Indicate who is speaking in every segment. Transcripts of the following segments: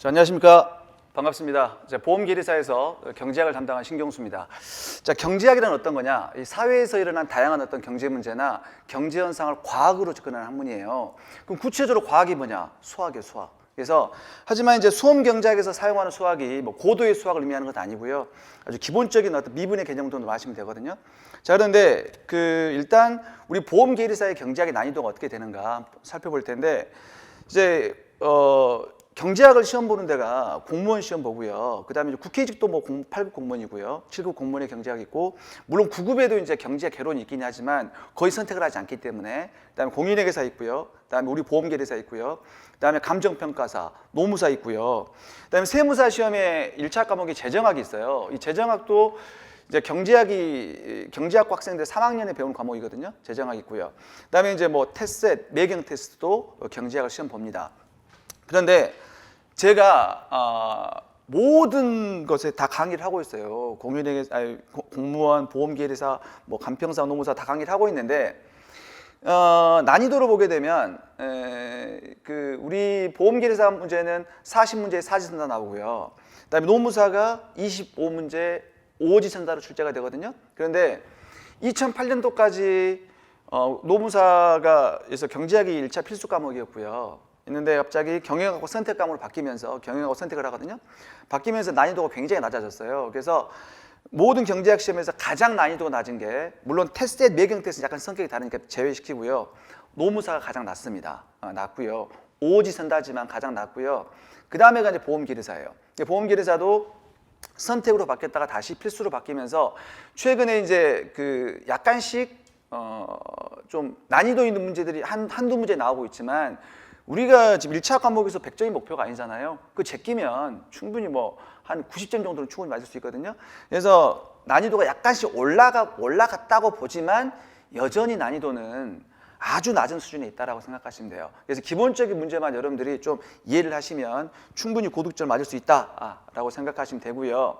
Speaker 1: 자, 안녕하십니까. 반갑습니다. 보험계리사에서 경제학을 담당한 신경수입니다. 자, 경제학이란 어떤 거냐? 이 사회에서 일어난 다양한 어떤 경제 문제나 경제 현상을 과학으로 접근하는 학문이에요. 그럼 구체적으로 과학이 뭐냐? 수학이에요, 수학. 그래서 하지만 이제 수험 경제학에서 사용하는 수학이 뭐 고도의 수학을 의미하는 것도 아니고요. 아주 기본적인 어떤 미분의 개념 정도 아시면 되거든요. 자, 그런데 일단 우리 보험계리사의 경제학의 난이도가 어떻게 되는가 살펴볼 텐데 이제 경제학을 시험 보는 데가 공무원 시험 보고요. 그 다음에 국회의직도 뭐 8급 공무원이고요. 7급 공무원의 경제학이 있고, 물론 9급에도 이제 경제 개론이 있긴 하지만 거의 선택을 하지 않기 때문에, 그 다음에 공인회계사 있고요. 그 다음에 우리 보험계리사 있고요. 그 다음에 감정평가사, 노무사 있고요. 그 다음에 세무사 시험에 1차 과목이 재정학이 있어요. 이 재정학도 이제 경제학과 학생들 3학년에 배우는 과목이거든요. 재정학 있고요. 그 다음에 이제 뭐 테스트, 매경 테스트도 경제학을 시험 봅니다. 그런데 제가 모든 것에 다 강의를 하고 있어요. 공무원, 보험계리사, 뭐 간평사, 노무사 다 강의를 하고 있는데 난이도를 보게 되면 우리 보험계리사 문제는 40문제에 사지선다 나오고요. 그다음에 노무사가 25문제 5지선다로 출제가 되거든요. 그런데 2008년도까지 노무사가 그래서 경제학이 1차 필수 과목이었고요. 있는데 갑자기 경영학과 선택 과목으로 바뀌면서 경영학과 선택을 하거든요. 바뀌면서 난이도가 굉장히 낮아졌어요. 그래서 모든 경제학 시험에서 가장 난이도가 낮은 게, 물론 테스트의 매경 테스트는 약간 성격이 다르니까 제외시키고요. 노무사가 가장 낮습니다. 낮고요. 오지선다지만 가장 낮고요. 그 다음에가 이제 보험계리사예요. 보험계리사도 선택으로 바뀌었다가 다시 필수로 바뀌면서 최근에 이제 약간씩 좀 난이도 있는 문제들이 한두 문제 나오고 있지만, 우리가 지금 1차 과목에서 100점이 목표가 아니잖아요. 그 제끼면 충분히 뭐 한 90점 정도는 충분히 맞을 수 있거든요. 그래서 난이도가 약간씩 올라갔다고 보지만 여전히 난이도는 아주 낮은 수준에 있다라고 생각하시면 돼요. 그래서 기본적인 문제만 여러분들이 좀 이해를 하시면 충분히 고득점 맞을 수 있다라고 생각하시면 되고요.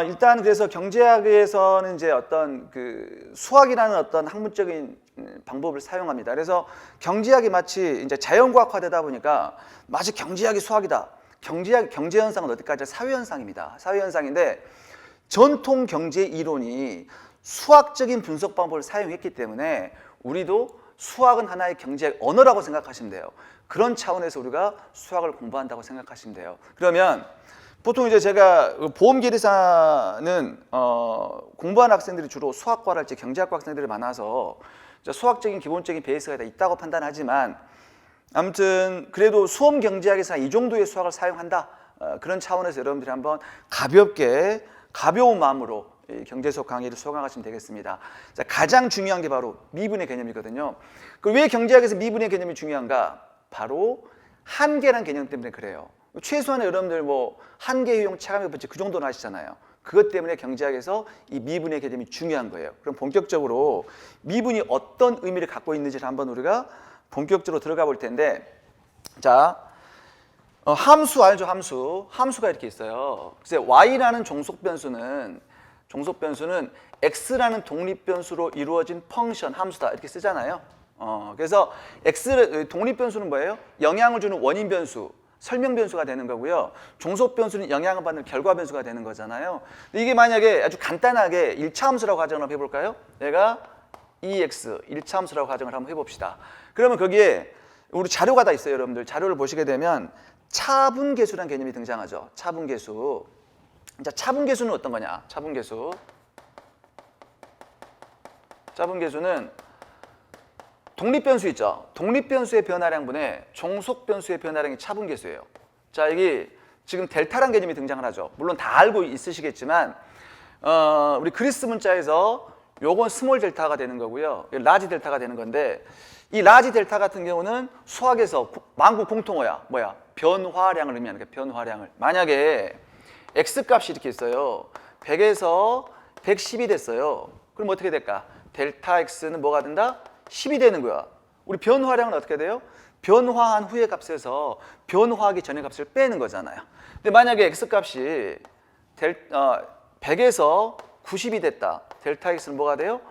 Speaker 1: 일단 그래서 경제학에서는 이제 어떤 수학이라는 어떤 학문적인 방법을 사용합니다. 그래서 경제학이 마치 이제 자연과학화되다 보니까 마치 경제학이 수학이다. 경제 현상은 어디까지? 사회 현상입니다. 사회 현상인데 전통 경제 이론이 수학적인 분석 방법을 사용했기 때문에 우리도 수학은 하나의 경제학 언어라고 생각하시면 돼요. 그런 차원에서 우리가 수학을 공부한다고 생각하시면 돼요. 그러면 보통 이제 제가 보험계리사는 공부하는 학생들이 주로 수학과를 할지 경제학과 학생들이 많아서 수학적인 기본적인 베이스가 다 있다고 판단하지만, 아무튼 그래도 수험 경제학에서 이 정도의 수학을 사용한다, 그런 차원에서 여러분들이 한번 가벼운 마음으로 경제 수업 강의를 수강하시면 되겠습니다. 자, 가장 중요한 게 바로 미분의 개념이거든요. 왜 경제학에서 미분의 개념이 중요한가? 바로 한계라는 개념 때문에 그래요. 최소한의 여러분들 뭐 한계 효용, 체감의 법칙 그 정도는 하시잖아요. 그것 때문에 경제학에서 이 미분의 개념이 중요한 거예요. 그럼 본격적으로 미분이 어떤 의미를 갖고 있는지를 한번 우리가 본격적으로 들어가 볼 텐데, 자, 함수 알죠? 함수가 이렇게 있어요. 그래서 y라는 종속 변수는 x라는 독립 변수로 이루어진 펑션 함수다 이렇게 쓰잖아요. 그래서 x 독립 변수는 뭐예요? 영향을 주는 원인 변수, 설명 변수가 되는 거고요. 종속 변수는 영향을 받는 결과 변수가 되는 거잖아요. 이게 만약에 아주 간단하게 1차 함수라고 가정을 한번 해볼까요? 내가 EX 1차 함수라고 가정을 한번 해봅시다. 그러면 거기에 우리 자료가 다 있어요. 여러분들 자료를 보시게 되면 차분계수라는 개념이 등장하죠. 차분계수. 자, 차분계수는 어떤 거냐? 차분계수는 독립변수 있죠. 독립변수의 변화량분의 종속변수의 변화량이 차분계수예요. 자, 이게 지금 델타라는 개념이 등장을 하죠. 물론 다 알고 있으시겠지만 우리 그리스 문자에서 요건 스몰 델타가 되는 거고요. 라지 델타가 되는 건데, 이 라지 델타 같은 경우는 수학에서 만국 공통어야. 뭐야? 변화량을 의미하는 거야. 변화량을. 만약에 x값이 이렇게 있어요. 100에서 110이 됐어요. 그럼 어떻게 될까? 델타 x는 뭐가 된다? 10이 되는 거야. 우리 변화량은 어떻게 돼요? 변화한 후의 값에서 변화하기 전의 값을 빼는 거잖아요. 근데 만약에 x값이 100에서 90이 됐다. 델타 x는 뭐가 돼요?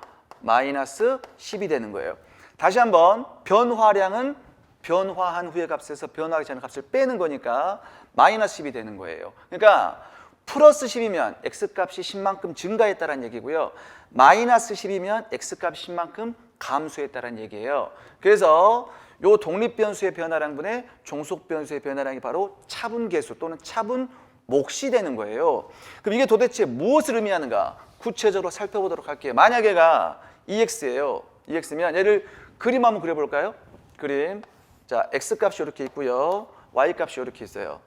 Speaker 1: 마이너스 10이 되는 거예요. 다시 한번 변화량은 변화한 후의 값에서 변화하기 전의 값을 빼는 거니까 마이너스 10이 되는 거예요. 그러니까 플러스 10이면 x값이 10만큼 증가했다는 얘기고요. 마이너스 10이면 x값이 10만큼 감소했다는 얘기예요. 그래서 요 독립변수의 변화량분의 종속변수의 변화량이 바로 차분계수 또는 차분 몫이 되는 거예요. 그럼 이게 도대체 무엇을 의미하는가? 구체적으로 살펴보도록 할게요. 만약 얘가 EX예요. EX면 얘를 그림 한번 그려볼까요? 그림. 자, X값이 이렇게 있고요. Y값이 이렇게 있어요.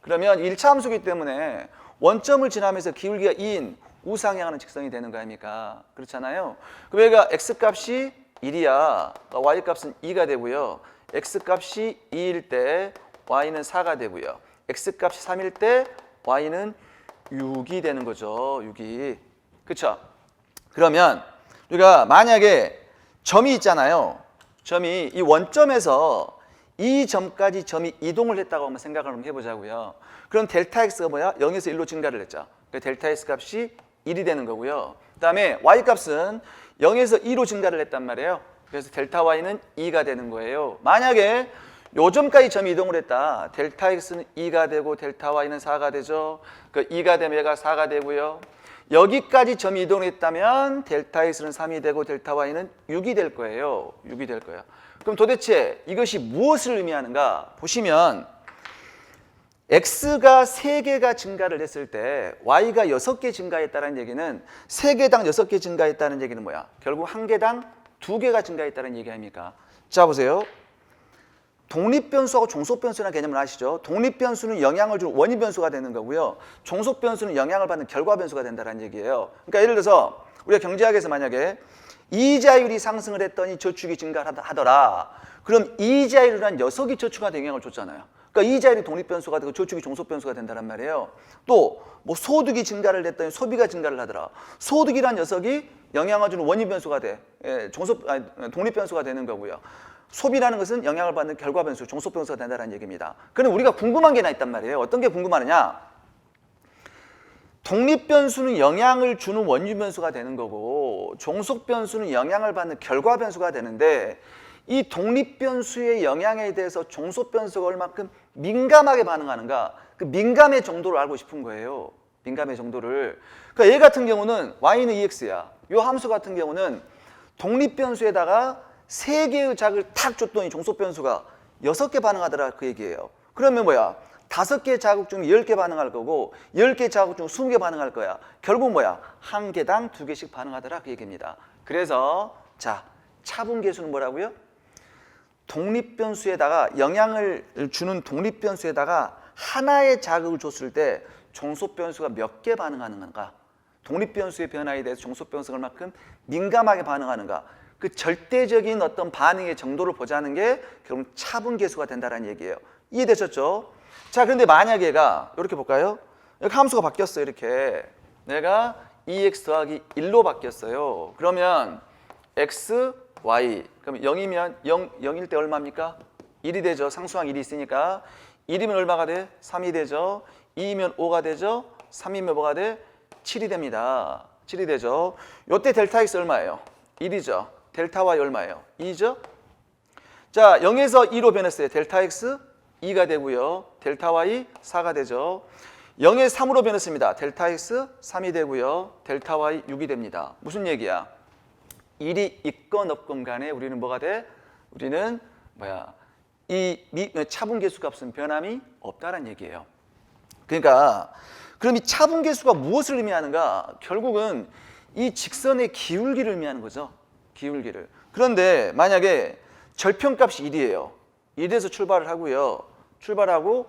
Speaker 1: 그러면 1차 함수이기 때문에 원점을 지나면서 기울기가 2인 우상향하는 직선이 되는 거 아닙니까? 그렇잖아요. 그럼 얘가 X값이 1이야. Y값은 2가 되고요. X값이 2일 때 Y는 4가 되고요. X값이 3일 때 Y는 6이 되는 거죠. 6이. 그쵸? 그러면 우리가 만약에 점이 있잖아요. 점이 이 원점에서 이 점까지 점이 이동을 했다고 한번 생각을 한번 해보자고요. 그럼 델타 X가 뭐야? 0에서 1로 증가를 했죠. 그러니까 델타 X 값이 1이 되는 거고요. 그 다음에 Y 값은 0에서 2로 증가를 했단 말이에요. 그래서 델타 Y는 2가 되는 거예요. 만약에 요 점까지 점이 이동을 했다. 델타 X는 2가 되고 델타 Y는 4가 되죠. 그 2가 되면 얘가 4가 되고요. 여기까지 점이 이동했다면 델타 X는 3이 되고 델타 Y는 6이 될 거예요. 6이 될 거예요. 그럼 도대체 이것이 무엇을 의미하는가? 보시면 X가 3개가 증가를 했을 때 Y가 6개 증가했다는 얘기는 3개당 6개 증가했다는 얘기는 뭐야? 결국 1개당 2개가 증가했다는 얘기 아닙니까? 자 보세요. 독립변수하고 종속변수라는 개념을 아시죠? 독립변수는 영향을 주는 원인변수가 되는 거고요. 종속변수는 영향을 받는 결과변수가 된다는 얘기예요. 그러니까 예를 들어서 우리가 경제학에서 만약에 이자율이 상승을 했더니 저축이 증가하더라. 그럼 이자율이란 녀석이 저축한테 영향을 줬잖아요. 그러니까 이자율이 독립변수가 되고 저축이 종속변수가 된다는 말이에요. 또 뭐 소득이 증가를 했더니 소비가 증가를 하더라. 소득이란 녀석이 영향을 주는 원인변수가 돼. 독립변수가 되는 거고요. 소비라는 것은 영향을 받는 결과변수, 종속변수가 된다는 얘기입니다. 그럼 우리가 궁금한 게 하나 있단 말이에요. 어떤 게 궁금하느냐? 독립변수는 영향을 주는 원인변수가 되는 거고 종속변수는 영향을 받는 결과변수가 되는데 이 독립변수의 영향에 대해서 종속변수가 얼마큼 민감하게 반응하는가? 그 민감의 정도를 알고 싶은 거예요. 민감의 정도를. 그러니까 얘 같은 경우는 Y는 EX야. 이 함수 같은 경우는 독립변수에다가 3개의 자극을 탁 줬더니 종속변수가 6개 반응하더라 그 얘기예요. 그러면 뭐야? 5개 자극 중 10개 반응할 거고 10개 자극 중 20개 반응할 거야. 결국 뭐야? 1개당 2개씩 반응하더라 그 얘기입니다. 그래서 자, 차분계수는 뭐라고요? 독립변수에다가 영향을 주는 독립변수에다가 하나의 자극을 줬을 때 종속변수가 몇 개 반응하는가? 독립변수의 변화에 대해서 종속변수가 얼마큼 민감하게 반응하는가? 그 절대적인 어떤 반응의 정도를 보자는 게 결국 차분계수가 된다는 얘기예요. 이해되셨죠? 자, 그런데 만약에 얘가 이렇게 볼까요? 여기 함수가 바뀌었어요. 이렇게 내가 2x 더하기 1로 바뀌었어요. 그러면 x, y 그럼 0이면 0일 때 얼마입니까? 1이 되죠. 상수항 1이 있으니까 1이면 얼마가 돼? 3이 되죠. 2이면 5가 되죠. 3이면 뭐가 돼? 7이 됩니다. 7이 되죠. 요때 델타 x 얼마예요? 1이죠. 델타 y 얼마예요? 2죠? 자, 0에서 2로 변했어요. 델타 x 2가 되고요. 델타 y 4가 되죠. 0에서 3으로 변했습니다. 델타 x 3이 되고요. 델타 y 6이 됩니다. 무슨 얘기야? 1이 있건 없건 간에 우리는 뭐가 돼? 우리는 뭐야? 이 차분계수 값은 변함이 없다는 얘기예요. 그러니까 그럼 이 차분계수가 무엇을 의미하는가? 결국은 이 직선의 기울기를 의미하는 거죠. 기울기를. 그런데 만약에 절편값이 1이에요. 1에서 출발을 하고요. 출발하고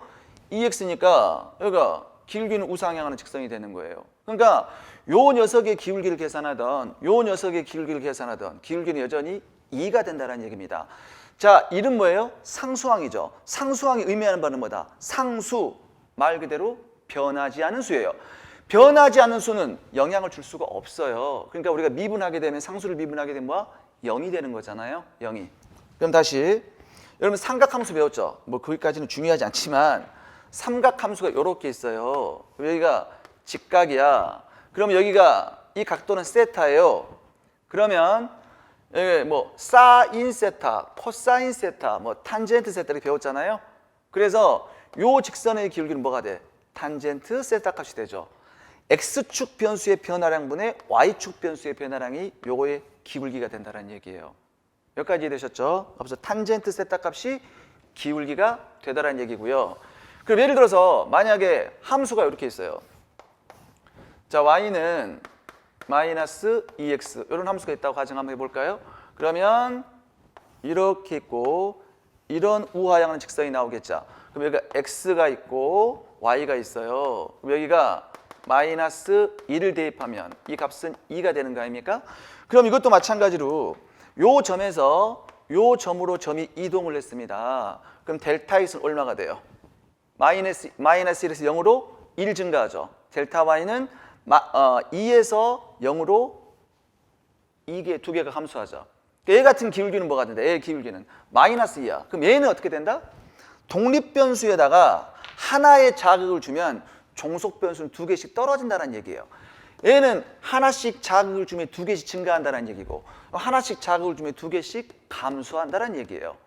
Speaker 1: 2x니까 여기가 기울기는 우상향하는 직선이 되는 거예요. 그러니까 요 녀석의 기울기를 계산하던 요 녀석의 기울기를 계산하던 기울기는 여전히 2가 된다는 얘기입니다. 자, 이름 뭐예요? 상수항이죠. 상수항이 의미하는 바는 뭐다? 상수, 말 그대로 변하지 않은 수예요. 변하지 않는 수는 영향을 줄 수가 없어요. 그러니까 우리가 미분하게 되면 상수를 미분하게 되면 뭐야? 0이 되는 거잖아요. 0이. 그럼 다시 여러분 삼각함수 배웠죠? 뭐 거기까지는 중요하지 않지만 삼각함수가 이렇게 있어요. 여기가 직각이야. 그럼 여기가 이 각도는 세타예요. 그러면 예, 뭐 사인 세타, 코사인 세타, 뭐 탄젠트 세타를 배웠잖아요. 그래서 요 직선의 기울기는 뭐가 돼? 탄젠트 세타 값이 되죠. x축 변수의 변화량분의 y축 변수의 변화량이 요거의 기울기가 된다는 얘기예요. 여기까지 이해되셨죠? 그래서 탄젠트 세타 값이 기울기가 되다라는 얘기고요. 그럼 예를 들어서 만약에 함수가 이렇게 있어요. 자, y는 마이너스 2x 이런 함수가 있다고 가정 한번 해볼까요? 그러면 이렇게 있고 이런 우하향하는 직선이 나오겠죠. 그럼 여기가 x가 있고 y가 있어요. 그럼 여기가 마이너스 2를 대입하면 이 값은 2가 되는 거 아닙니까? 그럼 이것도 마찬가지로 요 점에서 요 점으로 점이 이동을 했습니다. 그럼 델타 x는 얼마가 돼요? 마이너스 1에서 0으로 1 증가하죠. 델타 y는 2에서 0으로 두 개가 함수하죠. 얘 같은 기울기는 뭐가 된다? 얘의 기울기는 마이너스 2야. 그럼 얘는 어떻게 된다? 독립변수에다가 하나의 자극을 주면 종속변수는 2개씩 떨어진다는 얘기예요. 얘는 하나씩 자극을 주면 2개씩 증가한다는 얘기고 하나씩 자극을 주면 2개씩 감소한다는 얘기예요.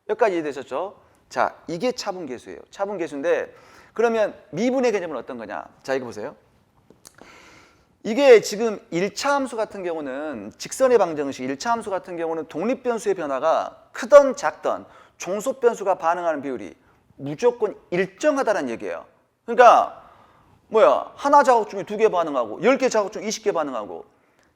Speaker 1: 여기까지 이해되셨죠? 자, 이게 차분계수예요. 차분계수인데 그러면 미분의 개념은 어떤 거냐? 자, 이거 보세요. 이게 지금 1차 함수 같은 경우는 직선의 방정식 1차 함수 같은 경우는 독립변수의 변화가 크던 작던 종속변수가 반응하는 비율이 무조건 일정하다는 얘기예요. 그러니까 하나 자국 중에 2개 반응하고 10개 자국 중에 20개 반응하고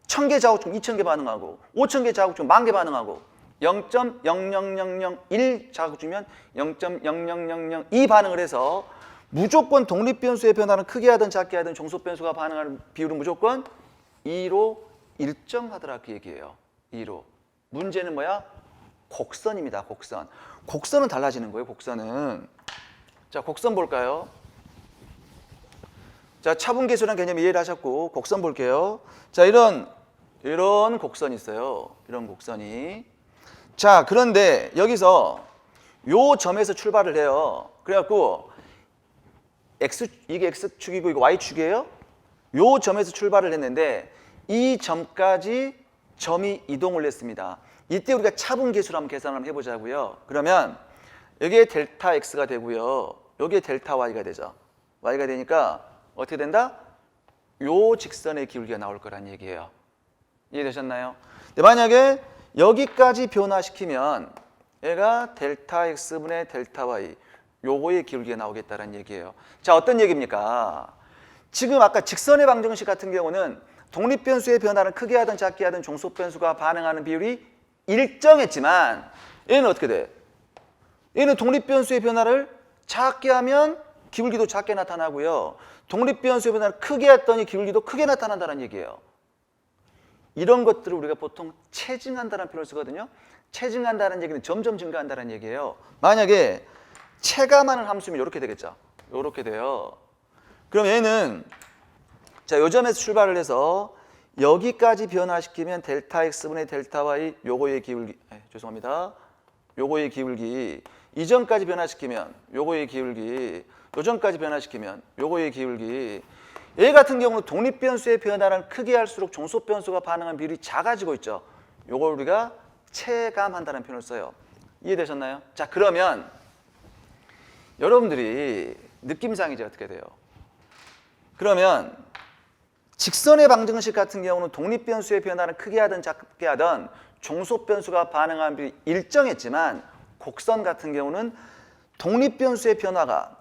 Speaker 1: 1000개 자국 중에 2000개 반응하고 5000개 자국 중에 10,000개 반응하고 0.00001 자국 주면 0.00002 반응을 해서 무조건 독립변수의 변화는 크게 하든 작게 하든 종속변수가 반응하는 비율은 무조건 2로 일정하더라 그 얘기예요. 2로. 문제는 뭐야? 곡선입니다. 곡선. 곡선은 달라지는 거예요. 곡선은. 자, 곡선 볼까요? 자, 차분계수라는 개념 이해를 하셨고 곡선 볼게요. 자, 이런 곡선이 있어요. 이런 곡선이. 자, 그런데 여기서 요 점에서 출발을 해요. 그래갖고 이게 x축이고 이거 y축이에요. 요 점에서 출발을 했는데 이 점까지 점이 이동을 했습니다. 이때 우리가 차분계수를 한번 계산을 한번 해보자고요. 그러면 여기에 델타 x가 되고요. 여기에 델타 y가 되죠. y가 되니까 어떻게 된다? 요 직선의 기울기가 나올 거란 얘기예요. 이해되셨나요? 근데 만약에 여기까지 변화시키면 얘가 델타 x분의 델타 y 요거의 기울기가 나오겠다는 얘기예요. 자, 어떤 얘기입니까? 지금 아까 직선의 방정식 같은 경우는 독립변수의 변화를 크게 하든 작게 하든 종속변수가 반응하는 비율이 일정했지만 얘는 어떻게 돼? 얘는 독립변수의 변화를 작게 하면 기울기도 작게 나타나고요. 독립변수의 변화를 크게 했더니 기울기도 크게 나타난다는 얘기예요. 이런 것들을 우리가 보통 체증한다는 표현을 쓰거든요. 체증한다는 얘기는 점점 증가한다는 얘기예요. 만약에 체감하는 함수면 이렇게 되겠죠. 이렇게 돼요. 그럼 얘는 자, 요 점에서 출발을 해서 여기까지 변화시키면 델타 x분의 델타 y 요거의 기울기 죄송합니다. 요거의 기울기 이점까지 변화시키면 요거의 기울기 요점까지 변화시키면 요거의 기울기 얘 같은 경우는 독립변수의 변화를 크게 할수록 종속변수가 반응한 비율이 작아지고 있죠. 요걸 우리가 체감한다는 표현을 써요. 이해되셨나요? 자, 그러면 여러분들이 느낌상이 이제 어떻게 돼요? 그러면 직선의 방정식 같은 경우는 독립변수의 변화를 크게 하든 작게 하든 종속변수가 반응하는 비율이 일정했지만 곡선 같은 경우는 독립변수의 변화가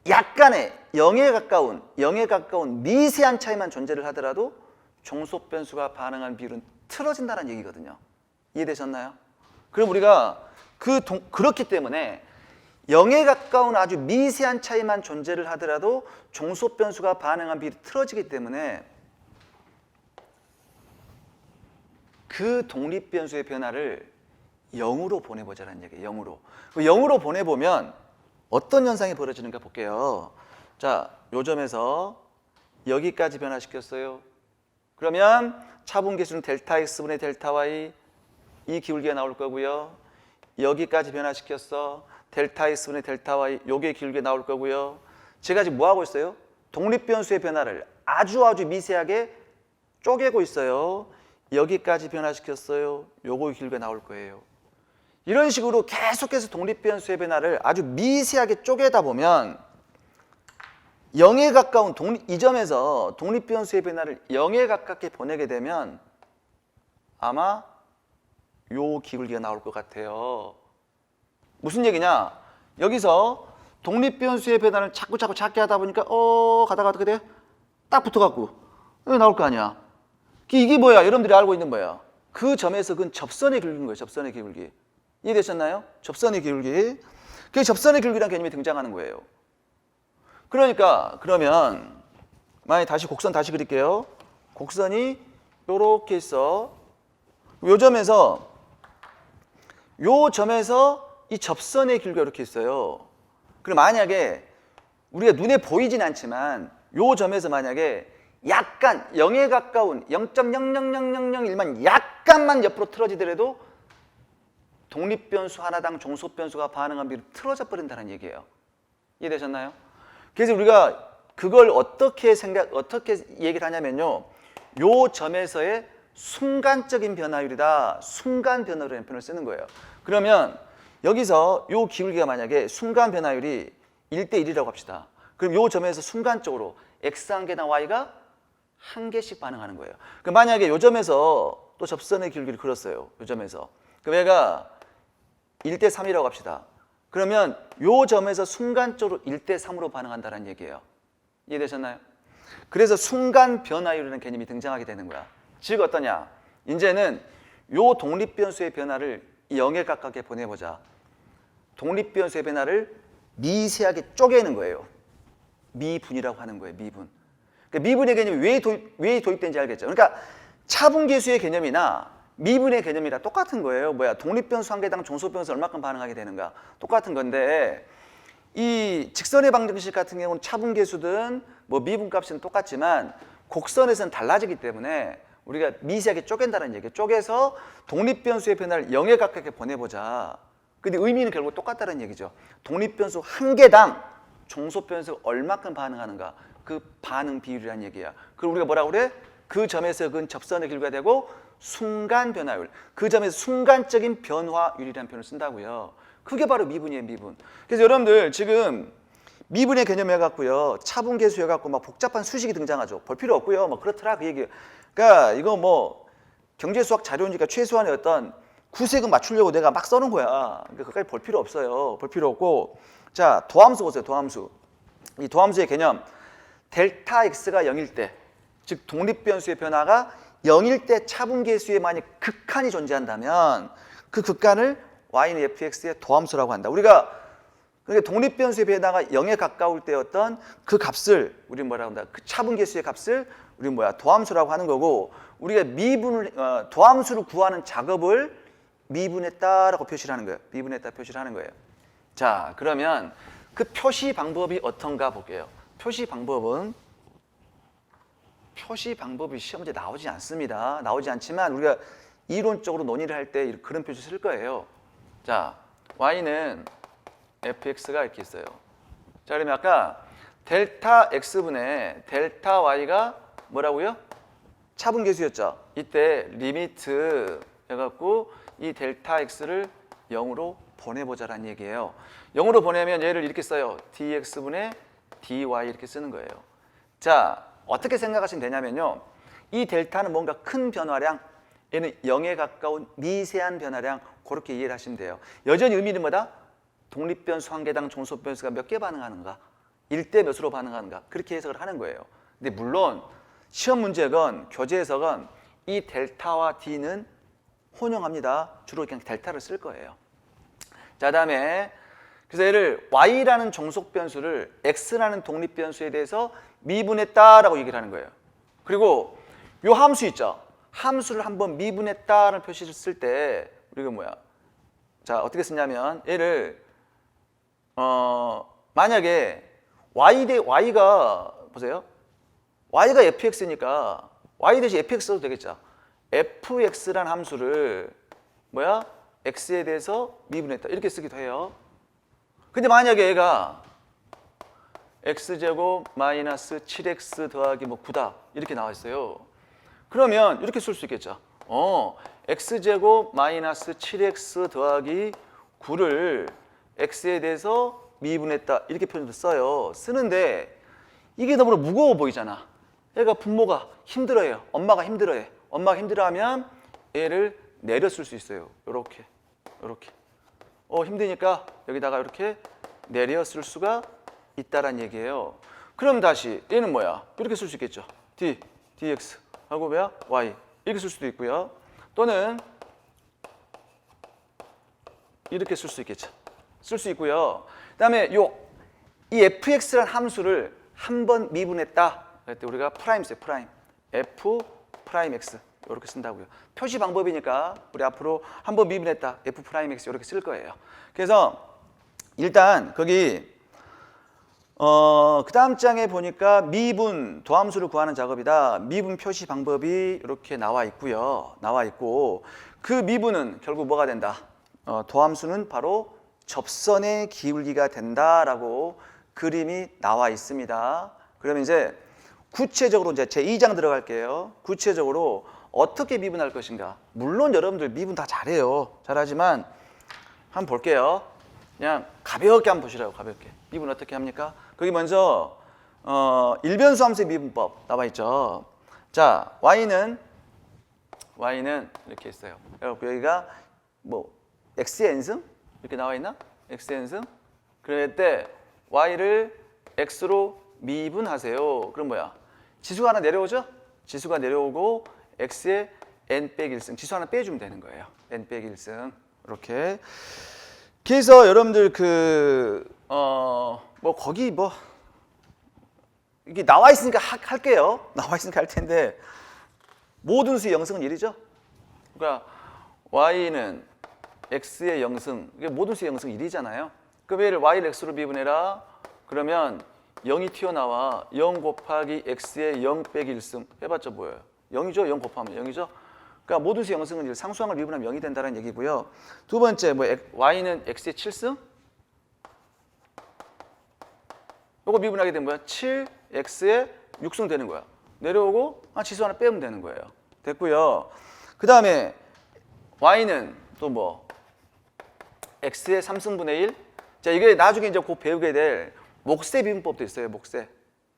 Speaker 1: 약간의 0에 가까운 미세한 차이만 존재를 하더라도 종속변수가 반응하는 비율은 틀어진다는 얘기거든요. 이해되셨나요? 그럼 우리가 그렇기 때문에 0에 가까운 아주 미세한 차이만 존재를 하더라도 종속변수가 반응한 비율이 틀어지기 때문에 그 독립변수의 변화를 0으로 보내보자는 얘기예요. 0으로. 0으로 보내보면 어떤 현상이 벌어지는가 볼게요. 자, 요 점에서 여기까지 변화시켰어요. 그러면 차분계수는 델타 x분의 델타 y 이 기울기가 나올 거고요. 여기까지 변화시켰어. 델타 x분의 델타 y 요게 기울기가 나올 거고요. 제가 지금 뭐 하고 있어요? 독립변수의 변화를 아주 미세하게 쪼개고 있어요. 여기까지 변화시켰어요. 요거 길게 나올 거예요. 이런 식으로 계속해서 독립변수의 변화를 아주 미세하게 쪼개다 보면 0에 가까운 이 점에서 독립변수의 변화를 0에 가깝게 보내게 되면 아마 요 기울기가 나올 것 같아요. 무슨 얘기냐? 여기서 독립변수의 변화를 자꾸 작게 하다 보니까 가다가 어떻게 돼요? 딱 붙어갖고 여기 나올 거 아니야. 이게 뭐야? 여러분들이 알고 있는 뭐야? 그 점에서 그건 접선의 기울기인 거예요. 접선의 기울기. 이해되셨나요? 접선의 기울기. 그 접선의 기울기라는 개념이 등장하는 거예요. 그러니까 그러면 만약에 다시 곡선 다시 그릴게요. 곡선이 요렇게 있어. 요 점에서 이 접선의 길이가 이렇게 있어요. 그럼 만약에 우리가 눈에 보이진 않지만 요 점에서 만약에 약간 0에 가까운 0.00001만 약간만 옆으로 틀어지더라도 독립변수 하나당 종속변수가 반응한 비율이 틀어져 버린다는 얘기예요. 이해되셨나요? 그래서 우리가 그걸 어떻게 얘기를 하냐면요. 요 점에서의 순간적인 변화율이다. 순간 변화율이라는 표현을 쓰는 거예요. 그러면 여기서 요 기울기가 만약에 순간 변화율이 1대1이라고 합시다. 그럼 요 점에서 순간적으로 x 한 개나 y가 한 개씩 반응하는 거예요. 그럼 만약에 요 점에서 또 접선의 기울기를 그렸어요. 요 점에서. 그럼 얘가 1대3이라고 합시다. 그러면 요 점에서 순간적으로 1대3으로 반응한다는 얘기예요. 이해되셨나요? 그래서 순간 변화율이라는 개념이 등장하게 되는 거야. 즉 어떠냐? 이제는 요 독립변수의 변화를 0에 가깝게 보내보자. 독립변수의 변화를 미세하게 쪼개는 거예요. 미분이라고 하는 거예요. 미분. 그러니까 미분의 개념이 왜 도입된지 알겠죠? 그러니까 차분계수의 개념이나 미분의 개념이랑 똑같은 거예요. 독립변수 한 개당 종속변수 얼마큼 반응하게 되는가 똑같은 건데 이 직선의 방정식 같은 경우는 차분계수든 미분값은 똑같지만 곡선에서는 달라지기 때문에 우리가 미세하게 쪼갠다는 얘기예요. 쪼개서 독립변수의 변화를 0에 가깝게 보내보자. 근데 의미는 결국 똑같다는 얘기죠. 독립변수 한 개당 종속변수가 얼마큼 반응하는가 그 반응 비율이라는 얘기야. 그리고 우리가 뭐라고 그래? 그 점에서 그 접선의 길이가 되고 순간 변화율, 그 점에서 순간적인 변화율이라는 표현을 쓴다고요. 그게 바로 미분이에요, 미분. 그래서 여러분들 지금 미분의 개념 해갖고요, 차분계수 해갖고 막 복잡한 수식이 등장하죠. 볼 필요 없고요, 그렇더라 그 얘기. 그러니까 이거 경제수학 자료니까 최소한의 어떤 구색은 맞추려고 내가 막 써놓은 거야. 그러니까 그까지 볼 필요 없어요. 볼 필요 없고, 자 도함수 보세요, 도함수. 이 도함수의 개념, 델타 x가 0일 때, 즉 독립변수의 변화가 0일 때 차분계수에 만약 극한이 존재한다면 그 극한을 y는 fx의 도함수라고 한다. 우리가 그러니까 독립변수의 변화가 0에 가까울 때였던 그 값을 우리는 뭐라고 한다? 그 차분계수의 값을 우리는 도함수라고 하는 거고, 우리가 도함수를 구하는 작업을 미분했다라고 표시를 하는 거예요. 미분했다 표시를 하는 거예요. 자, 그러면 그 표시 방법이 어떤가 볼게요. 표시 방법이 시험 문제 나오지 않습니다. 나오지 않지만 우리가 이론적으로 논의를 할 때 그런 표시 쓸 거예요. 자, y는 fx가 이렇게 있어요. 자, 그러면 아까 델타 x분의 델타 y가 뭐라고요? 차분계수였죠. 이때 리미트 해갖고 이 델타 x를 0으로 보내보자라는 얘기예요. 0으로 보내면 얘를 이렇게 써요. dx분의 dy 이렇게 쓰는 거예요. 자, 어떻게 생각하시면 되냐면요, 이 델타는 뭔가 큰 변화량, 얘는 0에 가까운 미세한 변화량, 그렇게 이해를 하시면 돼요. 여전히 의미는 뭐다? 독립변수 한 개당 종속변수가 몇 개 반응하는가? 1대 몇으로 반응하는가? 그렇게 해석을 하는 거예요. 근데 물론 시험 문제건 교재 해석은 이 델타와 d는 혼용합니다. 주로 그냥 델타를 쓸 거예요. 자, 다음에 그래서 얘를 y라는 종속변수를 x라는 독립변수에 대해서 미분했다라고 얘기를 하는 거예요. 그리고 요 함수 있죠. 함수를 한번 미분했다라는 표시를 쓸 때 우리가 자, 어떻게 쓰냐면 얘를 만약에 y가 보세요. y가 fx니까 y 대신 fx 써도 되겠죠. fx라는 함수를 x에 대해서 미분했다 이렇게 쓰기도 해요. 근데 만약에 얘가 x제곱 마이너스 7x 더하기 9다 이렇게 나와 있어요. 그러면 이렇게 쓸 수 있겠죠. x제곱 마이너스 7x 더하기 9를 x에 대해서 미분했다 이렇게 표현을 써요. 쓰는데 이게 너무 무거워 보이잖아. 얘가 부모가 힘들어해요. 엄마가 힘들어해. 엄마가 힘들어하면 얘를 내려 쓸 수 있어요. 요렇게 요렇게 힘드니까 여기다가 이렇게 내려 쓸 수가 있다란 얘기예요. 그럼 다시 얘는 뭐야? 이렇게 쓸 수 있겠죠. dx 하고 뭐야? y 이렇게 쓸 수도 있고요. 또는 이렇게 쓸 수 있겠죠. 쓸 수 있고요. 그다음에 이 fx라는 함수를 한 번 미분했다. 그럴 때 우리가 프라임 써요. 프라임 f 프라임 x 이렇게 쓴다고요. 표시 방법이니까 우리 앞으로 한 번 미분했다. f 프라임 x 이렇게 쓸 거예요. 그래서 일단 거기 그 다음 장에 보니까 미분 도함수를 구하는 작업이다. 미분 표시 방법이 이렇게 나와 있고요. 나와 있고 그 미분은 결국 뭐가 된다? 도함수는 바로 접선의 기울기가 된다라고 그림이 나와 있습니다. 그러면 이제 구체적으로 이제 제 2장 들어갈게요. 구체적으로 어떻게 미분할 것인가? 물론 여러분들 미분 다 잘해요. 잘하지만 한번 볼게요. 그냥 가볍게 한번 보시라고. 가볍게. 미분 어떻게 합니까? 거기 먼저 일변수 함수의 미분법 나와 있죠. 자, y는 이렇게 있어요. 여기가 뭐 x의 n승 이렇게 나와 있나? x의 n승. 그럴 때 y를 x로 미분하세요. 그럼 뭐야? 지수가 하나 내려오죠? 지수가 내려오고 x의 n 빼기 1승. 지수 하나 빼주면 되는 거예요. n 빼기 1승. 이렇게. 그래서 여러분들 거기 이게 나와 있으니까 할게요. 나와 있으니까 할 텐데 모든 수의 영승은 1이죠. 그러니까 y는 x의 영승, 이게 모든 수의 영승 1이잖아요. 그럼 얘를 y를 x로 미분해라. 그러면 0이 튀어나와 0 곱하기 x의 0 빼기 1승 해봤자 뭐예요? 0이죠. 0 곱하면 0이죠. 그러니까 모든 수의 영승은 상수항을 미분하면 0이 된다는 얘기고요. 두 번째 y는 x의 7승. 이거 미분하게 되면 뭐야? 7x의 6승 되는 거야. 내려오고 지수 하나 빼면 되는 거예요. 됐고요. 그 다음에 y는 또 x의 3승분의 1. 자, 이게 나중에 이제 곧 배우게 될 목세 미분법도 있어요.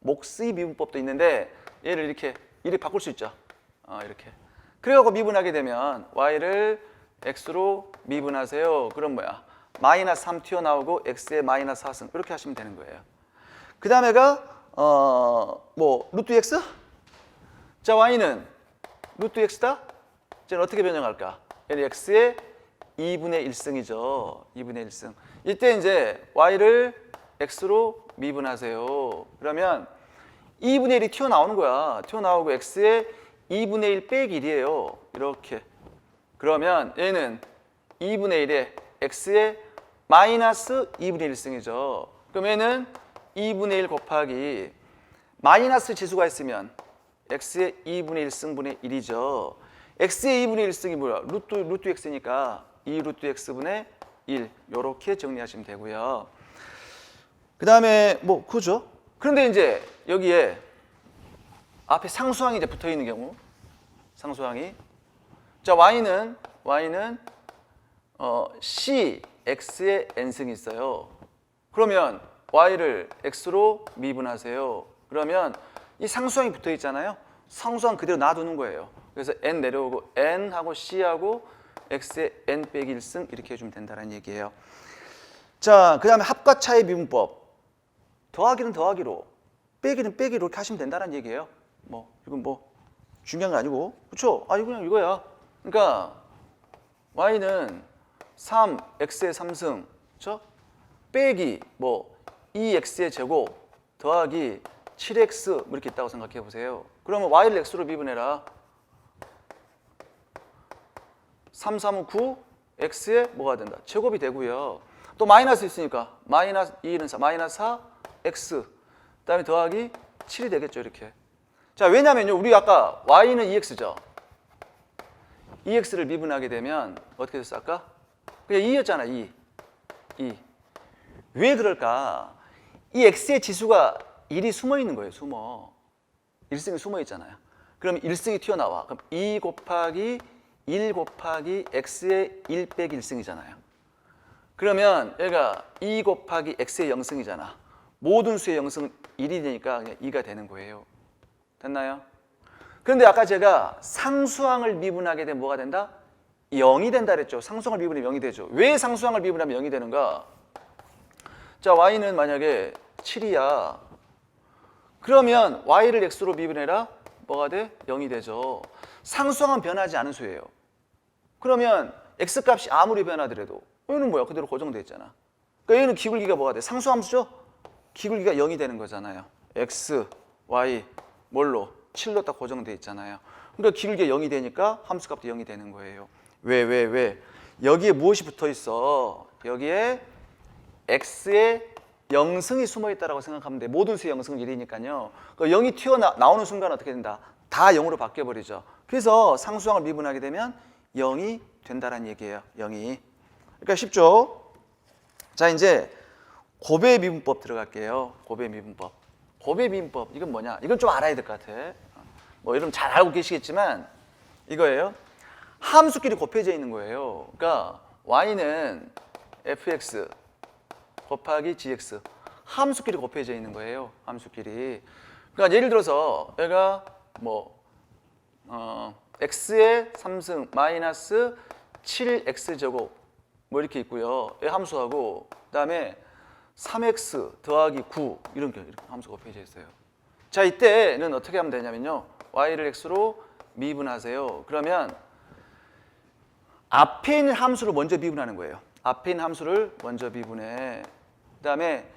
Speaker 1: 목세 미분법도 있는데 얘를 이렇게 바꿀 수 있죠. 이렇게. 그래갖고 미분하게 되면 y를 x로 미분하세요. 그럼 뭐야? 마이너스 3 튀어나오고 x의 마이너스 4승 이렇게 하시면 되는 거예요. 그 다음에가 루트 x? 자, y는 루트 x다? 이제는 어떻게 변형할까? 얘는 x의 2분의 1승이죠. 2분의 1승. 이때 이제 y를 x로 미분하세요. 그러면 2분의 1이 튀어나오는 거야. 튀어나오고 x의 2분의 1 빼기 1이에요. 이렇게. 그러면 얘는 2분의 1에 x의 마이너스 2분의 1승이죠. 그럼 얘는 2분의 1 곱하기 마이너스 지수가 있으면 x의 2분의 1승분의 1이죠. x의 2분의 1승이 뭐야? 루트 x니까 2 루트 x분의 1 이렇게 정리하시면 되고요. 그 다음에 그죠? 그런데 이제 여기에 앞에 상수항이 이제 붙어 있는 경우, 상수항이 자 y는 c x의 n승이 있어요. 그러면 y를 x로 미분하세요. 그러면 이 상수항이 붙어 있잖아요. 상수항 그대로 놔두는 거예요. 그래서 n 내려오고 n하고 c하고 x의 n 빼기 1승 이렇게 해주면 된다는 얘기예요. 자, 그 다음에 합과 차이 미분법. 더하기는 더하기로, 빼기는 빼기로 이렇게 하시면 된다는 얘기예요. 이건 중요한 거 아니고, 그렇죠? 이거 그냥 이거야. 그러니까 y는 3 x의 3승, 그렇죠? 빼기 2x의 제곱 더하기 7x 이렇게 있다고 생각해 보세요. 그러면 y를 x로 미분해라. 3, 3은 9, x에 뭐가 된다? 제곱이 되고요. 또 마이너스 있으니까 마이너스 2는 4, 마이너스 4, x 그다음에 더하기 7이 되겠죠. 이렇게. 자, 왜냐면요. 우리 아까 y는 2x죠. 2x를 미분하게 되면 어떻게 됐어 아까? 그냥 2였잖아. 2. 왜 그럴까? 이 x의 지수가 1이 숨어 있는 거예요. 숨어. 1승이 숨어 있잖아요. 그럼 1승이 튀어나와. 그럼 2 곱하기 1 곱하기 x의 1 빼기 1승이잖아요. 그러면 얘가 2 곱하기 x의 0승이잖아. 모든 수의 0승은 1이 되니까 그냥 2가 되는 거예요. 됐나요? 그런데 아까 제가 상수항을 미분하게 되면 뭐가 된다? 0이 된다 그랬죠. 상수항을 미분하면 0이 되죠. 왜 상수항을 미분하면 0이 되는가? 자, y는 만약에 7이야. 그러면 y를 x로 미분해라. 뭐가 돼? 0이 되죠. 상수항은 변하지 않은 수예요. 그러면 x값이 아무리 변하더라도 얘는 뭐야? 그대로 고정돼 있잖아. 그러니까 얘는 기울기가 뭐가 돼? 상수함수죠? 기울기가 0이 되는 거잖아요. x, y 뭘로? 7로 딱 고정돼 있잖아요. 그러니까 기울기가 0이 되니까 함수값도 0이 되는 거예요. 왜? 여기에 무엇이 붙어 있어? 여기에 x의 0승이 숨어 있다라고 생각하면 돼. 모든 수의 0승은 1이니까요. 그 0이 튀어나오는 순간 어떻게 된다? 다 0으로 바뀌어 버리죠. 그래서 상수항을 미분하게 되면 0이 된다라는 얘기예요. 0이. 그러니까 쉽죠? 자, 이제 곱의 미분법 들어갈게요. 곱의 미분법. 곱의 미분법 이건 뭐냐? 이건 좀 알아야 될 것 같아. 뭐 여러분 잘 알고 계시겠지만 이거예요. 함수끼리 곱해져 있는 거예요. 그러니까 y는 fx 곱하기 gx 함수끼리 곱해져 있는 거예요. 함수끼리. 그러니까 예를 들어서 얘가 뭐 x의 3승 마이너스 7x제곱 뭐 이렇게 있고요. 이 함수하고 그다음에 3x 더하기 9 이렇게 함수가 곱해져 있어요. 자, 이때는 어떻게 하면 되냐면요. y를 x로 미분하세요. 그러면 앞에 있는 함수를 먼저 미분하는 거예요. 앞에 있는 함수를 먼저 미분해. 그다음에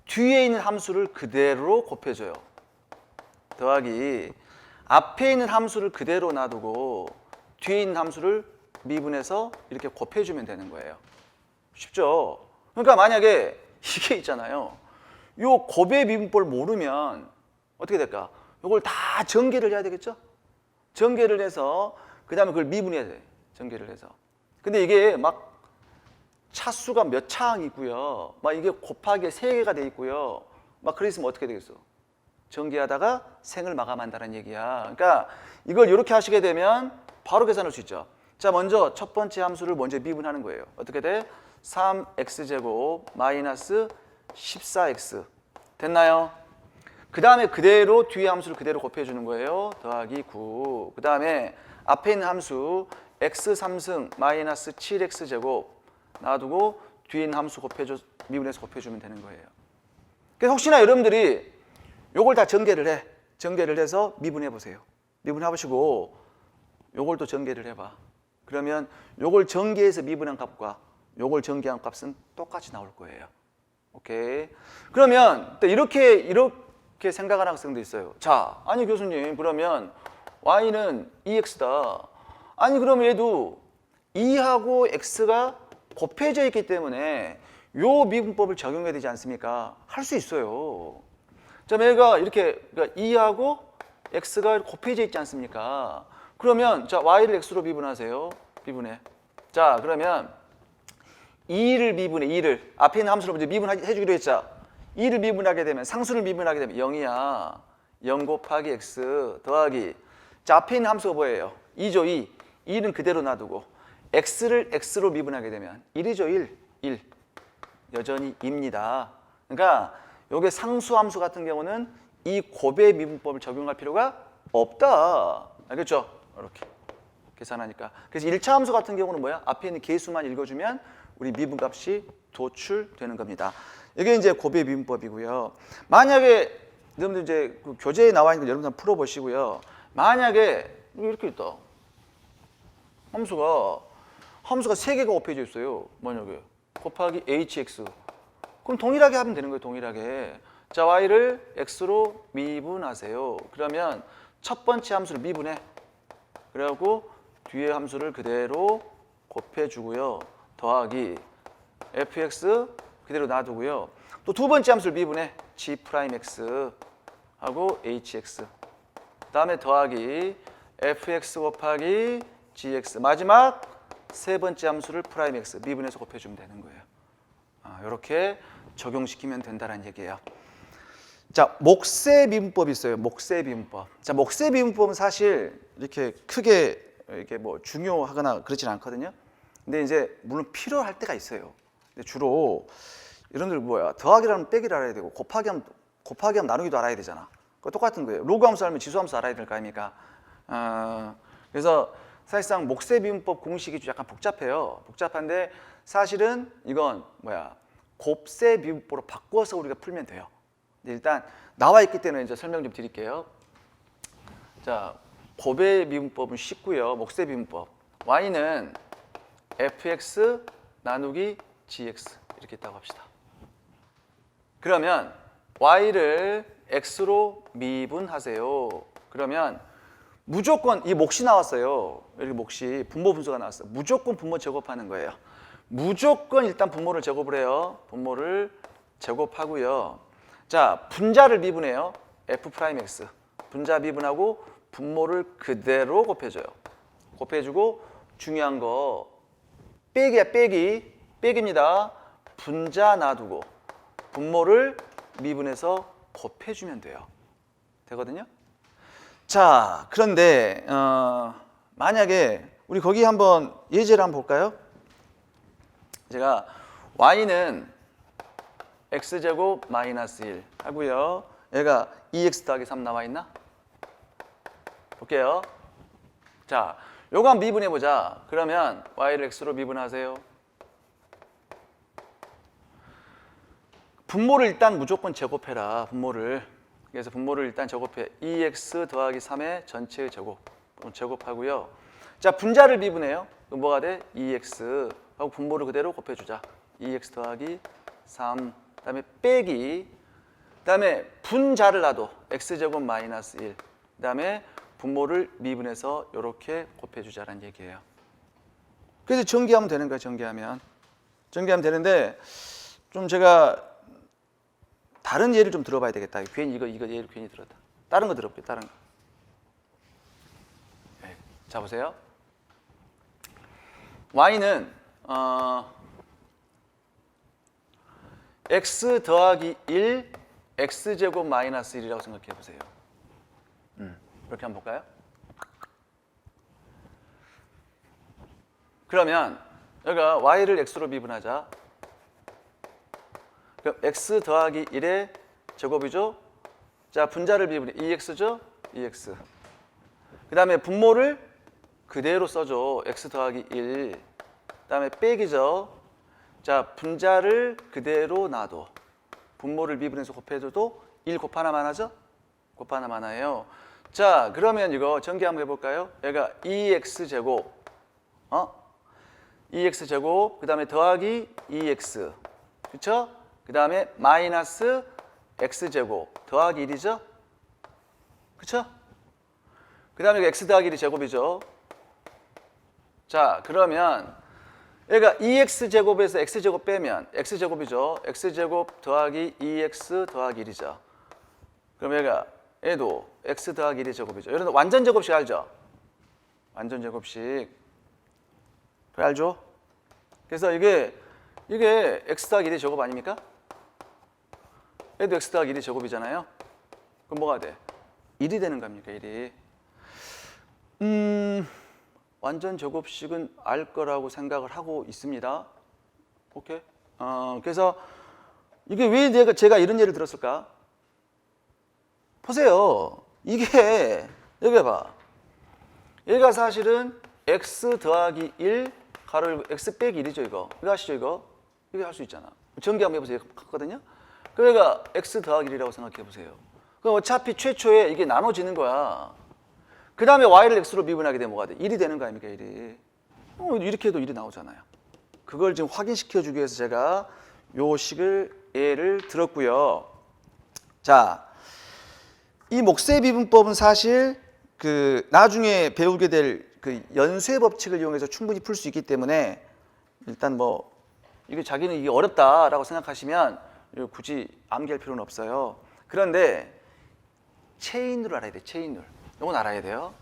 Speaker 1: 뒤에 있는 함수를 그대로 곱해줘요. 더하기 앞에 있는 함수를 그대로 놔두고 뒤에 있는 함수를 미분해서 이렇게 곱해주면 되는 거예요. 쉽죠? 그러니까 만약에 이게 있잖아요. 요 곱의 미분법을 모르면 어떻게 될까? 요걸 다 전개를 해야 되겠죠? 전개를 해서 그 다음에 그걸 미분해야 돼. 전개를 해서. 근데 이게 막 차수가 몇 차항 있고요. 막 이게 곱하기 3개가 돼 있고요. 막 그랬으면 어떻게 되겠어? 전개하다가 생을 마감한다는 얘기야. 그러니까 이걸 이렇게 하시게 되면 바로 계산할 수 있죠. 자, 먼저 첫 번째 함수를 먼저 미분하는 거예요. 어떻게 돼? 3x제곱 마이너스 14x 됐나요? 그 다음에 그대로 뒤에 함수를 그대로 곱해주는 거예요. 더하기 9. 그 다음에 앞에 있는 함수 x 3승 마이너스 7x제곱 놔두고 뒤에 있는 함수 미분해서 곱해주면 되는 거예요. 그래서 혹시나 여러분들이 요걸 다 전개를 해. 전개를 해서 미분해 보세요. 미분해 보시고 요걸 또 전개를 해봐. 그러면 요걸 전개해서 미분한 값과 요걸 전개한 값은 똑같이 나올 거예요. 오케이. 그러면 또 이렇게 생각하는 학생도 있어요. 자, 아니 교수님, 그러면 y는 2x다. 아니 그러면 얘도 2하고 x가 곱해져 있기 때문에 요 미분법을 적용해야 되지 않습니까? 할 수 있어요. 자, 얘가 이렇게 그러니까 2하고 x가 곱해져 있지 않습니까? 그러면 자, y를 x로 미분하세요. 미분해. 자, 그러면 2를 미분해. 2를 앞에 있는 함수를 먼저 미분해 주기로 했죠. 2를 미분하게 되면 상수를 미분하게 되면 0이야. 0 곱하기 x 더하기 자, 앞에 있는 함수가 뭐예요? 2죠. 2. 2는 그대로 놔두고 x를 x로 미분하게 되면 1이죠. 1. 여전히 2입니다. 그러니까 요게 상수 함수 같은 경우는 이 곱의 미분법을 적용할 필요가 없다. 알겠죠? 이렇게 계산하니까. 그래서 1차 함수 같은 경우는 뭐야? 앞에 있는 개수만 읽어주면 우리 미분값이 도출되는 겁니다. 이게 이제 곱의 미분법이고요. 만약에 여러분들 이제 그 교재에 나와 있는 거 여러분들 한번 풀어보시고요. 만약에 이렇게 있다. 함수가 3개가 곱해져 있어요. 만약에 곱하기 hx. 그럼 동일하게 하면 되는 거예요. 동일하게. 자, y를 x로 미분하세요. 그러면 첫 번째 함수를 미분해. 그래갖고 뒤에 함수를 그대로 곱해주고요. 더하기 fx 그대로 놔두고요. 또 두 번째 함수를 미분해. g'x 하고 hx. 다음에 더하기 fx 곱하기 gx. 마지막 세 번째 함수를 프라임 x 미분해서 곱해주면 되는 거예요. 이렇게 적용시키면 된다는 얘기예요. 자, 몫의 미분법이 있어요. 몫의 미분법. 자, 몫의 미분법은 사실 이렇게 크게 이게 뭐 중요하거나 그렇진 않거든요. 근데 이제 물론 필요할 때가 있어요. 근데 주로 여러분들 뭐야, 더하기라면 빼기를 알아야 되고 곱하기하면 나누기도 알아야 되잖아. 그거 똑같은 거예요. 로그 함수 알면 지수 함수 알아야 될 거 아닙니까? 그래서 사실상 목세 비문법 공식이 좀 약간 복잡해요. 복잡한데 사실은 이건 뭐야, 곱세 비문법으로 바꿔서 우리가 풀면 돼요. 일단 나와 있기 때문에 이제 설명 좀 드릴게요. 자, 곱의 미분법은 쉽고요. 목세 비문법. y는 fx 나누기 gx 이렇게 있다고 합시다. 그러면 y를 x로 미분하세요. 그러면 무조건 이 몫이 나왔어요. 여기 몫이 분모 분수가 나왔어요. 무조건 분모 제곱하는 거예요. 무조건 일단 분모를 제곱을 해요. 분모를 제곱하고요. 자, 분자를 미분해요. f'x. 분자 미분하고 분모를 그대로 곱해줘요. 곱해주고 중요한 거 빼기야, 빼기입니다. 분자 놔두고 분모를 미분해서 곱해주면 돼요. 되거든요. 자, 그런데 만약에 우리 거기 한번 예제를 한번 볼까요? 제가 y는 x제곱 마이너스 1 하고요. 얘가 2x 더하기 3 나와 있나? 볼게요. 자, 요거 한번 미분해 보자. 그러면 y를 x로 미분하세요. 분모를 일단 무조건 제곱해라. 분모를. 그래서 분모를 일단 제곱해. 2x 더하기 3의 전체의 제곱. 제곱하고요. 자, 분자를 미분해요. 그럼 뭐가 돼? 2x 하고 분모를 그대로 곱해주자. 2x 더하기 3. 그다음에 빼기. 그다음에 분자를 놔도 x제곱 마이너스 1. 그다음에 분모를 미분해서 이렇게 곱해주자라는 얘기예요. 그래서 전개하면 되는 거예요. 전개하면 되는데 좀 제가 다른 예를 좀 들어봐야 되겠다. 괜히 이거 예를 괜히 들었다. 다른 거 들어볼게요. 다른 거. 네. 자, 보세요. y는 x 더하기 1 x제곱 마이너스 1이라고 생각해 보세요. 이렇게 한번 볼까요? 그러면 여기가 y를 x로 미분하자. 그럼 x 더하기 1의 제곱이죠. 자, 분자를 미분해 2x죠. 2x. 그 다음에 분모를 그대로 써줘. x 더하기 1. 그 다음에 빼기죠. 자, 분자를 그대로 놔둬. 분모를 미분해서 곱해줘도 1 곱 하나만 하죠? 곱 하나만 해요. 자, 그러면 이거 전개 한번 해볼까요? 얘가 2x제곱 2x제곱 그 다음에 더하기 2x 그쵸? 그 다음에 마이너스 x제곱 더하기 1이죠? 그쵸? 그 다음에 x 더하기 1이 제곱이죠. 자, 그러면 얘가 2x제곱에서 x제곱 빼면 x제곱이죠. x제곱 더하기 2x 더하기 1이죠. 그럼 얘도 x 더하기 1의 제곱이죠. 여러분 완전 제곱식 알죠? 완전 제곱식. 그래 알죠? 그래서 이게 x 더하기 1의 제곱 아닙니까? 얘도 x 더하기 1의 제곱이잖아요. 그럼 뭐가 돼? 1이 되는 겁니까? 1이. 완전 제곱식은 알 거라고 생각을 하고 있습니다. 오케이? 그래서 이게 왜 제가 이런 예를 들었을까? 보세요. 이게 여기 봐. 얘가 사실은 x 더하기 1 가로 열고 x 빼기 1이죠 이거. 이거 아시죠 이거? 이거 할 수 있잖아. 전개 한번 해보세요. 같거든요. 그러니까 x 더하기 1이라고 생각해 보세요. 그럼 어차피 최초에 이게 나눠지는 거야. 그 다음에 y를 x로 미분하게 되면 뭐가 돼? 1이 되는 거 아닙니까 1이. 이렇게 해도 1이 나오잖아요. 그걸 지금 확인시켜 주기 위해서 제가 요 식을 예를 들었고요. 자, 이 목세 비분법은 사실 그 나중에 배우게 될 그 연쇄 법칙을 이용해서 충분히 풀 수 있기 때문에 일단 뭐 이게 자기는 이게 어렵다라고 생각하시면 굳이 암기할 필요는 없어요. 그런데 체인룰 알아야 돼. 체인룰. 이건 알아야 돼요.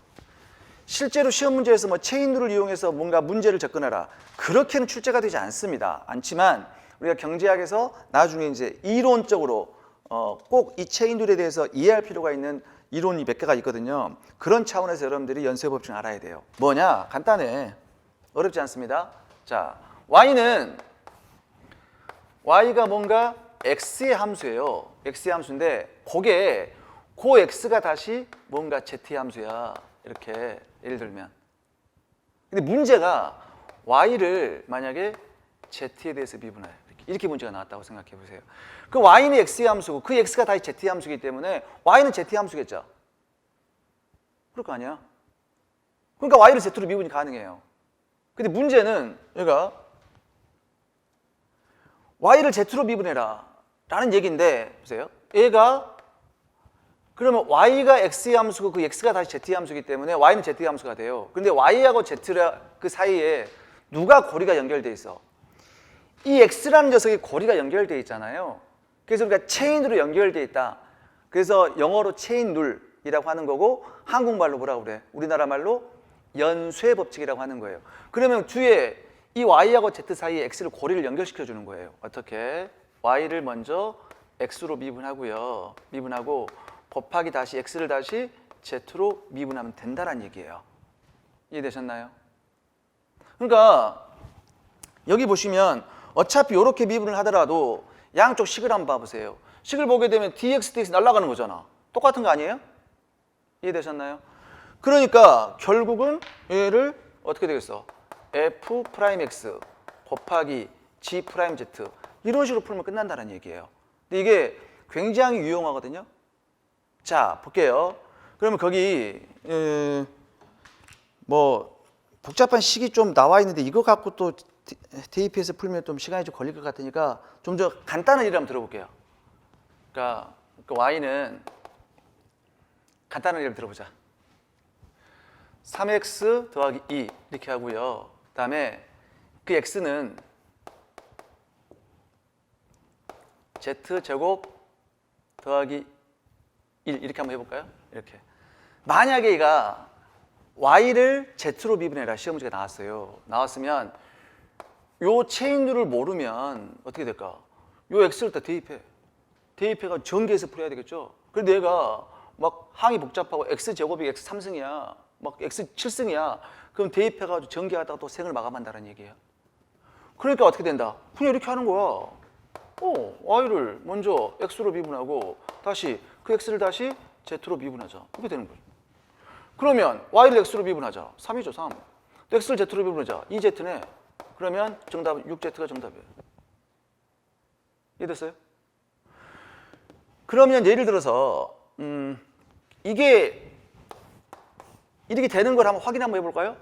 Speaker 1: 실제로 시험 문제에서 뭐 체인룰을 이용해서 뭔가 문제를 접근하라. 그렇게는 출제가 되지 않지만 우리가 경제학에서 나중에 이제 이론적으로 꼭 이 체인룰에 대해서 이해할 필요가 있는 이론이 몇 개가 있거든요. 그런 차원에서 여러분들이 연쇄 법칙을 알아야 돼요. 뭐냐? 간단해. 어렵지 않습니다. 자, y가 뭔가 x의 함수예요. x의 함수인데 그게 그 x가 다시 뭔가 z의 함수야. 이렇게 예를 들면. 근데 문제가 y를 만약에 z에 대해서 미분해요. 이렇게 문제가 나왔다고 생각해 보세요. 그 y는 x의 함수고 그 x가 다시 z의 함수이기 때문에 y는 z의 함수겠죠. 그럴 거 아니야. 그러니까 y를 z로 미분이 가능해요. 근데 문제는 얘가 y를 z로 미분해라 라는 얘기인데 보세요. 얘가 그러면 y가 x의 함수고 그 x가 다시 z의 함수이기 때문에 y는 z의 함수가 돼요. 근데 y하고 z라 그 사이에 누가 고리가 연결돼 있어? 이 x라는 녀석이 고리가 연결돼 있잖아요. 그래서 우리가 체인으로 연결돼 있다. 그래서 영어로 체인 룰이라고 하는 거고 한국말로 뭐라고 그래? 우리나라 말로 연쇄 법칙이라고 하는 거예요. 그러면 뒤에 이 y하고 z 사이에 x를 고리를 연결시켜 주는 거예요. 어떻게? y를 먼저 x로 미분하고요. 미분하고 곱하기 다시 x를 다시 z로 미분하면 된다는 얘기예요. 이해되셨나요? 그러니까 여기 보시면 어차피 이렇게 미분을 하더라도 양쪽 식을 한번 봐보세요. 식을 보게 되면 dx, dx 날아가는 거잖아. 똑같은 거 아니에요? 이해되셨나요? 그러니까 결국은 얘를 어떻게 되겠어? f'x 곱하기 g'z 이런 식으로 풀면 끝난다는 얘기예요. 근데 이게 굉장히 유용하거든요. 자, 볼게요. 그러면 거기 뭐 복잡한 식이 좀 나와 있는데 이거 갖고 또 대입해서 풀면 좀 시간이 좀 걸릴 것 같으니까 좀 더 간단한 예를 한번 들어볼게요. 그러니까 그 y는 간단한 예를 들어보자. 3x 더하기 2 이렇게 하고요. 그 다음에 그 x는 z제곱 더하기 1 이렇게 한번 해볼까요? 이렇게. 만약에 얘가 y를 z로 미분해라 시험 문제가 나왔어요. 나왔으면 요 체인룰을 모르면 어떻게 될까? 요 x를 다 대입해가 전개해서 풀어야 되겠죠. 그런데 얘가 막 항이 복잡하고 x제곱이 x 3승이야 막 x 7승이야 그럼 대입해가지고 전개하다가 또 생을 마감한다는 얘기예요. 그러니까 어떻게 된다? 그냥 이렇게 하는 거야. y를 먼저 x로 미분하고 다시 그 x를 다시 z로 미분하자. 이렇게 되는 거예요. 그러면 y를 x로 미분하자. 3이죠, 3. x를 z로 미분하자. 2z네. 그러면 정답은 6z가 정답이에요. 이해됐어요? 그러면 예를 들어서 이게 이렇게 되는 걸 한번 확인 한번 해볼까요?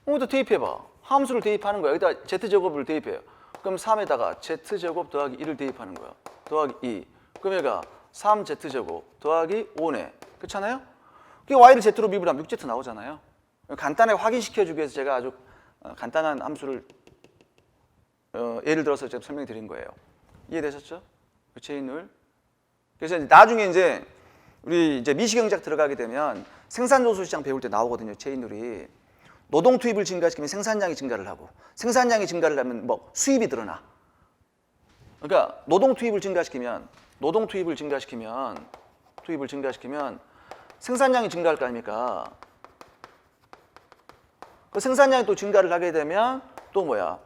Speaker 1: 또 대입해봐. 함수를 대입하는 거야. 여기다 z제곱을 대입해요. 그럼 3에다가 z제곱 더하기 1을 대입하는 거야. 더하기 2. 그럼 얘가 3z제곱 더하기 5네. 그렇잖아요? 그게 y를 z로 미분하면 6z 나오잖아요. 간단하게 확인시켜주기 위해서 제가 아주 간단한 함수를 예를 들어서 제가 설명해 드린 거예요. 이해되셨죠? 그 체인룰. 그래서 나중에 이제 우리 이제 미시경제학 들어가게 되면 생산조소 시장 배울 때 나오거든요. 체인룰이. 노동 투입을 증가시키면 생산량이 증가를 하고 생산량이 증가를 하면 뭐 수입이 늘어나. 그러니까 노동 투입을 증가시키면 생산량이 증가할 거 아닙니까? 그 생산량이 또 증가를 하게 되면 또 뭐야?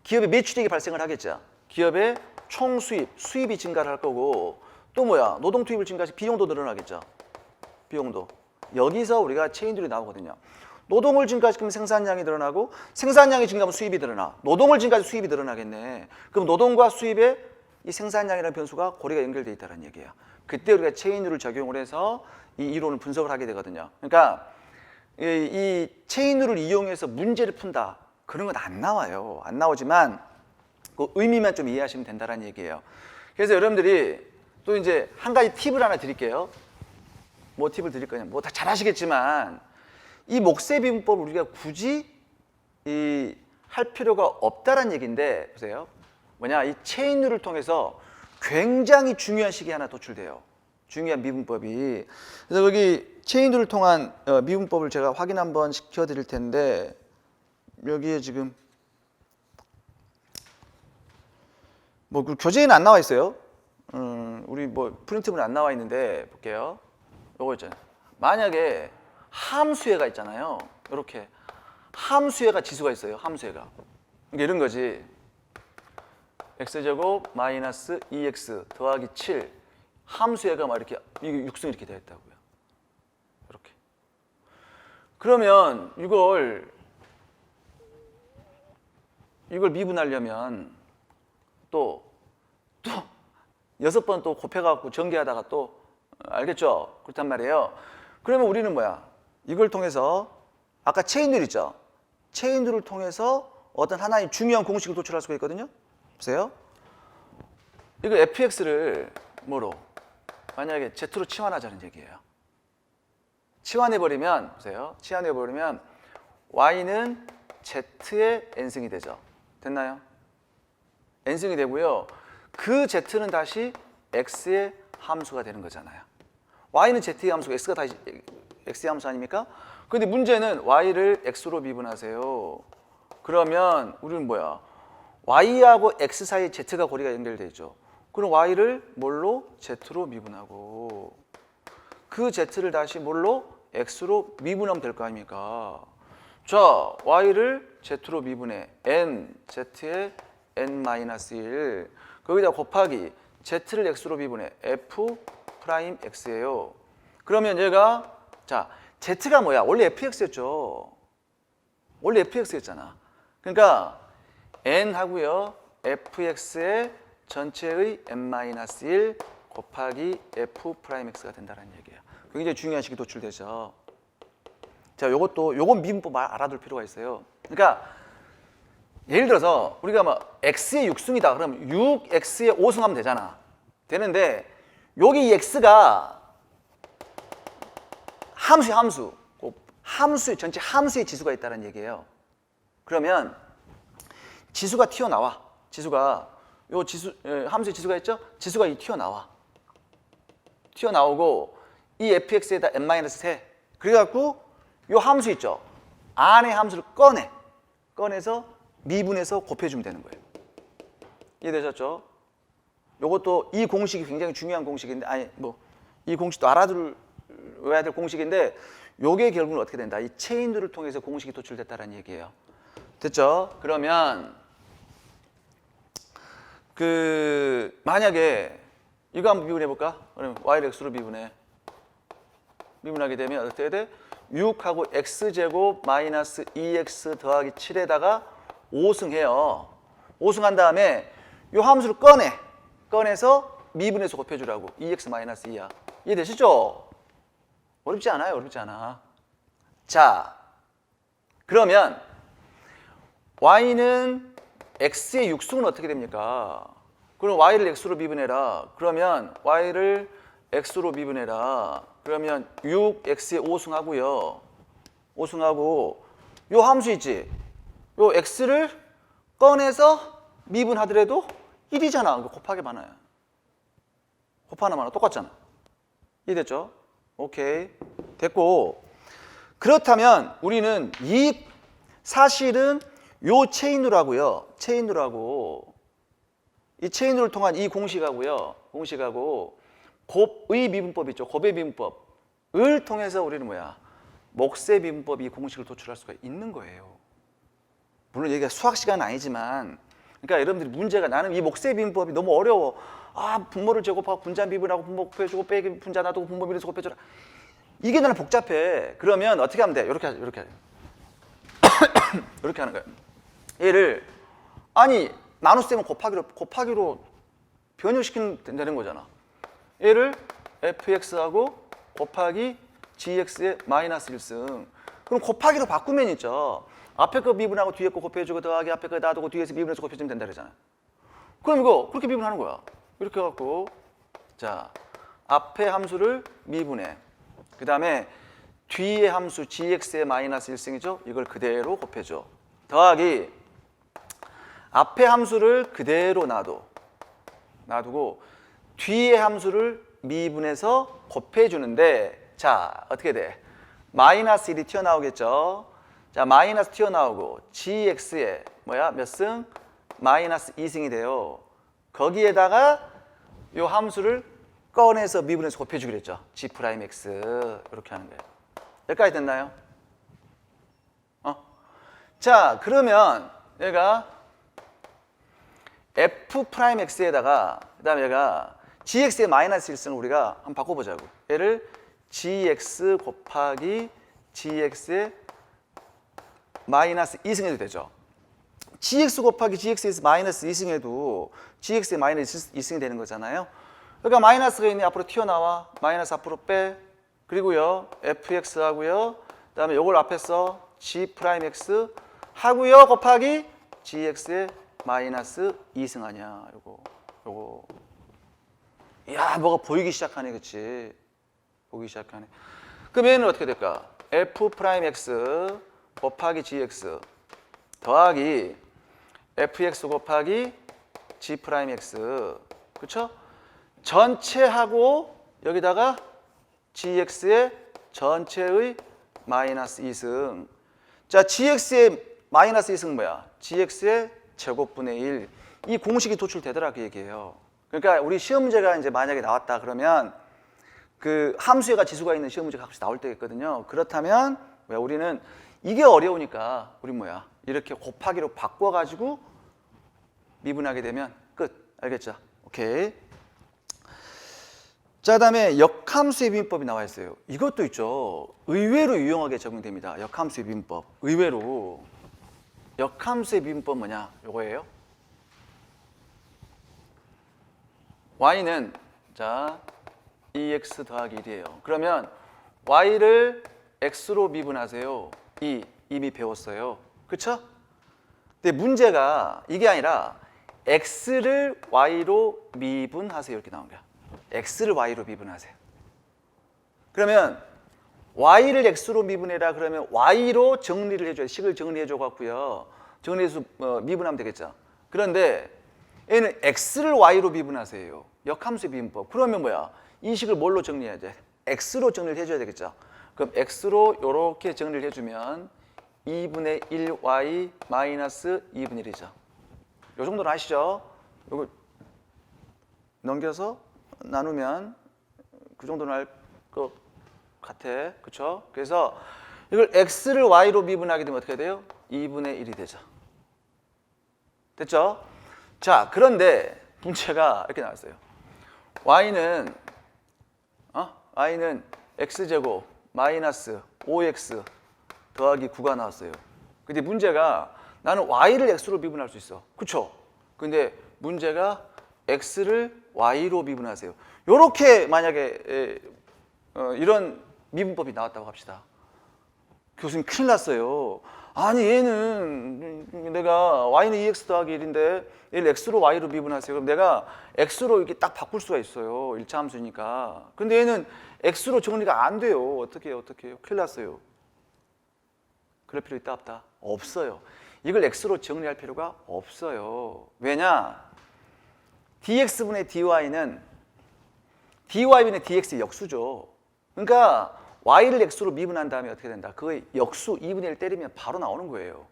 Speaker 1: 기업의 매출액이 발생을 하겠죠. 기업의 총 수입이 증가를 할 거고 또 뭐야? 노동 투입을 증가시키면 비용도 늘어나겠죠. 비용도. 여기서 우리가 체인룰이 나오거든요. 노동을 증가시키면 생산량이 늘어나고 생산량이 증가하면 수입이 늘어나. 노동을 증가해서 수입이 늘어나겠네. 그럼 노동과 수입의 이 생산량이라는 변수가 고리가 연결되어 있다는 얘기예요. 그때 우리가 체인룰을 적용을 해서 이 이론을 분석을 하게 되거든요. 그러니까 이 체인룰을 이용해서 문제를 푼다. 그런 건 안 나와요. 안 나오지만 그 의미만 좀 이해하시면 된다는 얘기예요. 그래서 여러분들이 또 이제 한 가지 팁을 하나 드릴게요. 뭐 팁을 드릴 거냐? 뭐 다 잘 아시겠지만 이 목세 비문법을 우리가 굳이 할 필요가 없다는 얘기인데 보세요. 뭐냐? 이 체인룰을 통해서 굉장히 중요한 식이 하나 도출돼요. 중요한 미분법이. 그래서 여기 체인룰을 통한 미분법을 제가 확인 한번 시켜드릴 텐데 여기에 지금 뭐 교재에는 안 나와 있어요. 우리 뭐 프린트문에 안 나와 있는데 볼게요. 요거 있잖아요. 만약에 함수회가 있잖아요. 이렇게 함수회가 지수가 있어요. 함수회가. 이게 이런 거지. x제곱 마이너스 2x 더하기 7 함수회가 막 이렇게 이게 육승 이렇게 되어 있다고요. 이렇게. 그러면 이걸 미분하려면 또 6번 또 곱해갖고 전개하다가 또 알겠죠? 그렇단 말이에요. 그러면 우리는 뭐야? 이걸 통해서 아까 체인룰 있죠? 체인룰을 통해서 어떤 하나의 중요한 공식을 도출할 수가 있거든요. 보세요. 이거 fx를 뭐로? 만약에 z로 치환하자는 얘기예요. 치환해버리면 보세요. 치환해버리면 y는 z의 n승이 되죠. 됐나요? n승이 되고요. 그 z는 다시 x의 함수가 되는 거잖아요. y는 z의 함수고 x가 다시 x의 함수 아닙니까? 근데 문제는 y를 x로 미분하세요. 그러면 우리는 뭐야? y하고 x 사이에 z가 고리가 연결되어 있죠. 그럼 y를 뭘로? z로 미분하고 그 z를 다시 뭘로? x로 미분하면 될 거 아닙니까? 자, y를 z로 미분해 n, z의 n-1 거기다 곱하기 z를 x로 미분해 f 프라임 x예요. 그러면 얘가 자 z가 뭐야? 원래 fx였죠. 원래 fx였잖아. 그러니까 n 하고요 fx의 전체의 n-1 곱하기 f 프라임 x가 된다는 얘기예요. 그게 이제 중요한 식이 도출되죠. 자, 요건 미분법 알아둘 필요가 있어요. 그러니까 예를 들어서 우리가 뭐 x의 6승이다 그러면 6x의 5승하면 되잖아. 되는데 여기 이 x가 함수 전체 함수의 지수가 있다는 얘기예요. 그러면 지수가 튀어나와. 함수의 지수가 있죠? 지수가 튀어나오고 이 fx에다 n-3 그래갖고 요 함수 있죠? 안에 함수를 꺼내서 미분해서 곱해주면 되는 거예요. 이해되셨죠? 요것도 이 공식이 굉장히 중요한 공식인데 이 공식도 알아둬야 될 공식인데 요게 결국은 어떻게 된다? 이 체인룰을 통해서 공식이 도출됐다는 얘기예요. 됐죠? 그러면 만약에 이거 한번 미분해 볼까? 그러면 y를 x로 미분하게 되면 어떻게 돼? 6하고 x제곱 마이너스 2x 더하기 7에다가 5승해요. 5승한 다음에 이 함수를 꺼내서 미분해서 곱해주라고. 2x 마이너스 2야. 이해되시죠? 어렵지 않아요. 어렵지 않아. 자, 그러면 y는 x의 6승은 어떻게 됩니까? 그럼 y를 x로 미분해라. 그러면 y를 x로 미분해라. 그러면 6x의 5승하고요. 5승하고 요 함수 있지? 요 x를 꺼내서 미분하더라도 1이잖아. 곱하기 많아요. 곱하나 마나 똑같잖아. 이해됐죠? 오케이. 됐고 그렇다면 우리는 사실은 요 체인룰하고요. 이 체인룰을 통한 이 공식하고 곱의 미분법 있죠. 곱의 미분법을 통해서 우리는 뭐야? 몫의 미분법 이 공식을 도출할 수가 있는 거예요. 물론 여기가 수학 시간은 아니지만 그러니까 여러분들이 문제가 나는 이 몫의 미분법이 너무 어려워. 분모를 제곱하고 분자 미분하고 분모 곱해주고 빼기 분자 놔두고 분모 미분해서 곱해줘라. 이게 나는 복잡해. 그러면 어떻게 하면 돼? 이렇게 하죠. 이렇게 하는 거예요. 얘를 나눗셈은 곱하기로 변형시키면 되는 거잖아. 얘를 fx하고 곱하기 gx의 마이너스 1승. 그럼 곱하기로 바꾸면 있죠. 앞에 거 미분하고 뒤에 거 곱해주고 더하기 앞에 거 놔두고 뒤에서 미분해서 곱해주면 된다 그러잖아. 그럼 이거 그렇게 미분하는 거야. 이렇게 해갖고 자 앞에 함수를 미분해. 그 다음에 뒤에 함수 gx의 마이너스 1승이죠. 이걸 그대로 곱해줘. 더하기 앞에 함수를 그대로 놔두고 뒤에 함수를 미분해서 곱해주는데 자 어떻게 돼? 마이너스 1이 튀어나오겠죠. 자 마이너스 튀어나오고 gx의 몇 승? 마이너스 2승이 돼요. 거기에다가 이 함수를 꺼내서 미분해서 곱해주기로 했죠. G 프라임 X 이렇게 하는 거예요. 여기까지 됐나요? 자, 그러면 얘가 F 프라임 X에다가 그다음에 얘가 GX의 마이너스 1승을 우리가 한번 바꿔보자고. 얘를 GX 곱하기 GX의 마이너스 2승 해도 되죠. GX 곱하기 GX에서 마이너스 2승 해도 GX의 마이너스 2승이 되는 거잖아요. 그러니까 마이너스가 있니 앞으로 튀어나와. 마이너스 앞으로 빼. 그리고요 FX 하고요. 그다음에 요걸 앞에 써 G 프라임 X 하고요 곱하기 GX의 마이너스 2승 아니야. 요거. 야, 뭐가 보이기 시작하네, 그치? 보기 시작하네. 그럼 얘는 어떻게 될까? F 프라임 X 곱하기 GX 더하기 FX 곱하기 G 프라임 X. 그쵸? 전체하고 여기다가 GX의 전체의 마이너스 2승. 자, GX의 마이너스 2승 뭐야? GX의 제곱분의 1. 이 공식이 도출되더라 그 얘기예요. 그러니까 우리 시험 문제가 이제 만약에 나왔다 그러면 그 함수에가 지수가 있는 시험 문제가 가끔씩 나올 때가 있거든요. 그렇다면 우리는 이게 어려우니까 우리 이렇게 곱하기로 바꿔가지고 미분하게 되면 끝. 알겠죠? 오케이. 자, 그다음에 역함수의 비문법이 나와 있어요. 이것도 있죠. 의외로 유용하게 적용됩니다. 역함수의 비문법. 의외로 역함수의 비문법 뭐냐? 요거예요. y는 자 2x 더하기 1이에요. 그러면 y를 x로 미분하세요. 이미 배웠어요. 그쵸? 근데 문제가 이게 아니라 x를 y로 미분하세요. 이렇게 나온 거야. x를 y로 미분하세요. 그러면 y를 x로 미분해라 그러면 y로 정리를 해줘야 돼. 식을 정리해줘 갖고요. 정리해서 미분하면 되겠죠. 그런데 얘는 x를 y로 미분하세요. 역함수의 미분법. 그러면 이 식을 뭘로 정리해야 돼? x로 정리를 해줘야 되겠죠. 그럼 x로 이렇게 정리를 해주면 2분의 1y 마이너스 2분의 1이죠. 요 정도는 아시죠? 요거 넘겨서 나누면 그 정도는 알 것 같아. 그쵸? 그래서 이걸 x를 y로 미분하게 되면 어떻게 돼요? 2분의 1이 되죠. 됐죠? 자, 그런데 문제가 이렇게 나왔어요. y는 x제곱 마이너스 5x 더하기 9가 나왔어요. 근데 문제가 나는 y를 x로 미분할 수 있어. 그쵸? 근데 문제가 x를 y로 미분하세요. 요렇게 만약에 이런 미분법이 나왔다고 합시다. 교수님 큰일 났어요. 아니 얘는 내가 y는 2x 더하기 1인데 얘를 x로 y로 미분하세요. 그럼 내가 x로 이렇게 딱 바꿀 수가 있어요. 1차 함수니까. 근데 얘는 x로 정리가 안 돼요. 어떻게 해요? 큰일 났어요. 그럴 필요 있다 없다? 없어요. 이걸 x로 정리할 필요가 없어요. 왜냐? dx분의 dy는 dy분의 dx의 역수죠. 그러니까 y를 x로 미분한 다음에 어떻게 된다? 그거의 역수 2분의 1 때리면 바로 나오는 거예요.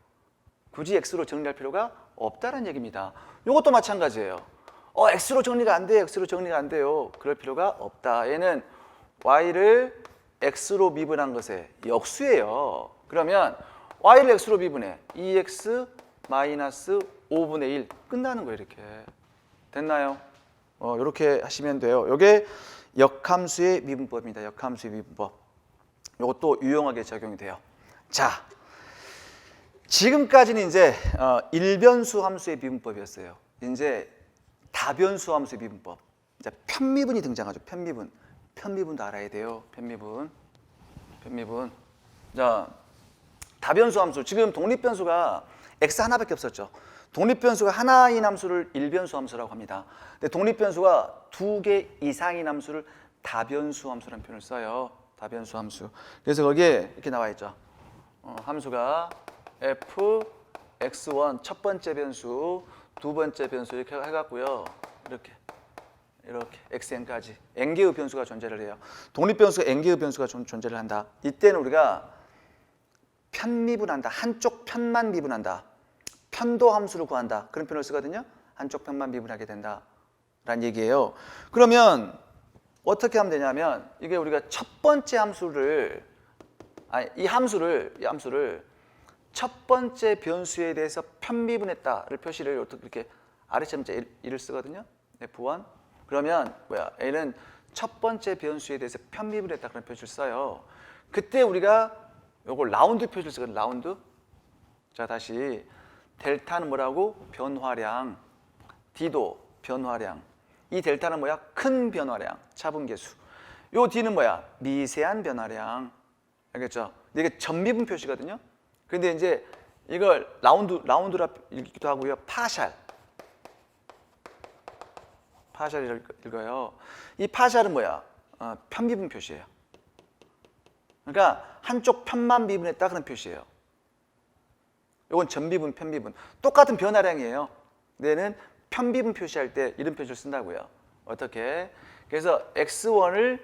Speaker 1: 굳이 x로 정리할 필요가 없다는 얘기입니다. 이것도 마찬가지예요. x로 정리가 안 돼요. x로 정리가 안 돼요. 그럴 필요가 없다. 얘는 y를 x로 미분한 것의 역수예요. 그러면 y를 x로 미분해. 2x 마이너스 5분의 1 끝나는 거예요. 이렇게. 됐나요? 이렇게 하시면 돼요. 이게 역함수의 미분법입니다. 역함수의 미분법. 이것도 유용하게 적용이 돼요. 자, 지금까지는 이제 일변수 함수의 미분법이었어요. 이제 다변수 함수의 미분법. 이제 편미분이 등장하죠. 편미분도 알아야 돼요. 편미분. 자, 다변수 함수. 지금 독립변수가 x 하나밖에 없었죠. 독립변수가 하나인 함수를 일변수 함수라고 합니다. 근데 독립변수가 2개 이상인 함수를 다변수 함수라는 표현을 써요. 다변수 함수. 그래서 거기에 이렇게 나와 있죠. 함수가 f, x1 첫 번째 변수, 두 번째 변수 이렇게 해갖고요. 이렇게 xn까지 n개의 변수가 존재를 해요. 독립변수가 n개의 변수가 존재를 한다. 이때는 우리가 편미분한다. 한쪽 편만 미분한다. 편도 함수를 구한다. 그런 표현을 쓰거든요. 한쪽 편만 미분하게 된다. 라는 얘기예요. 그러면 어떻게 하면 되냐면 이게 우리가 첫 번째 함수를 이 함수를 첫 번째 변수에 대해서 편미분했다를 표시를 이렇게 아래점자 1을 쓰거든요. F1. 그러면 A는 첫 번째 변수에 대해서 편미분했다 그런 표시를 써요. 그때 우리가 요걸 라운드 표시를 쓰거든요. 라운드. 자, 다시 델타는 뭐라고? 변화량. D도 변화량. 이 델타는 뭐야? 큰 변화량, 차분계수. 요 D는 뭐야? 미세한 변화량. 알겠죠? 이게 전미분 표시거든요. 근데 이제 이걸 라운드라 읽기도 하고요. 파샬 읽어요. 이 파샬은 뭐야? 편미분 표시예요. 그러니까 한쪽 편만 미분했다 그런 표시예요. 이건 전미분, 편미분. 똑같은 변화량이에요. 얘는 편미분 표시할 때 이런 표시를 쓴다고요. 어떻게? 그래서 x1을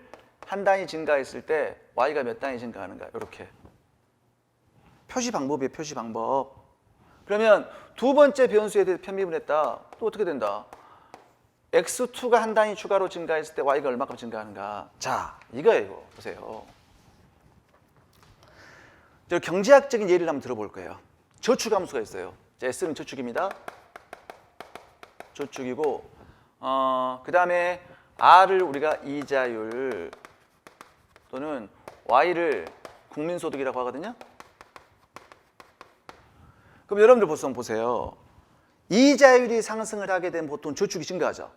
Speaker 1: 한 단위 증가했을 때 y가 몇 단위 증가하는가? 이렇게. 표시 방법이에요. 표시 방법. 그러면 두 번째 변수에 대해서 편미분했다. 또 어떻게 된다? x2가 한 단위 추가로 증가했을 때 y가 얼마큼 증가하는가? 자, 이거예요. 이거. 보세요. 경제학적인 예를 한번 들어볼 거예요. 저축함수가 있어요. S는 저축입니다. 저축이고, 그 다음에 R을 우리가 이자율 또는 Y를 국민소득이라고 하거든요. 그럼 여러분들 보세요. 이자율이 상승을 하게 되면 보통 저축이 증가하죠.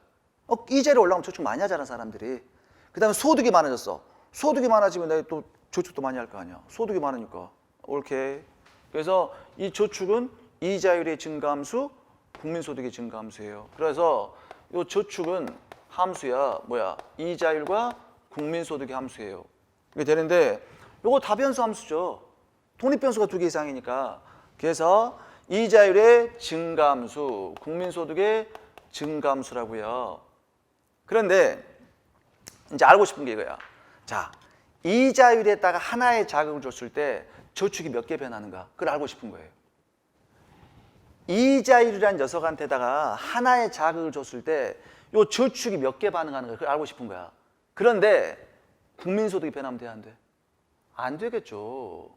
Speaker 1: 이자율이 올라오면 저축 많이 하잖아, 사람들이. 그 다음에 소득이 많아졌어. 소득이 많아지면 내가 또 저축도 많이 할 거 아니야. 소득이 많으니까. 오케이. 그래서 이 저축은 이자율의 증가함수, 국민소득의 증가함수예요. 그래서 이 저축은 함수야. 이자율과 국민소득의 함수예요. 이게 되는데 이거 다변수 함수죠. 독립변수가 2개 이상이니까. 그래서 이자율의 증가함수, 국민소득의 증가함수라고요. 그런데 이제 알고 싶은 게 이거야. 자, 이자율에다가 하나의 자극을 줬을 때 저축이 몇 개 변하는가? 그걸 알고 싶은 거예요. 이자율이라는 녀석한테다가 하나의 자극을 줬을 때 요 저축이 몇 개 반응하는가? 그걸 알고 싶은 거야. 그런데 국민소득이 변하면 돼, 안 돼? 안 되겠죠.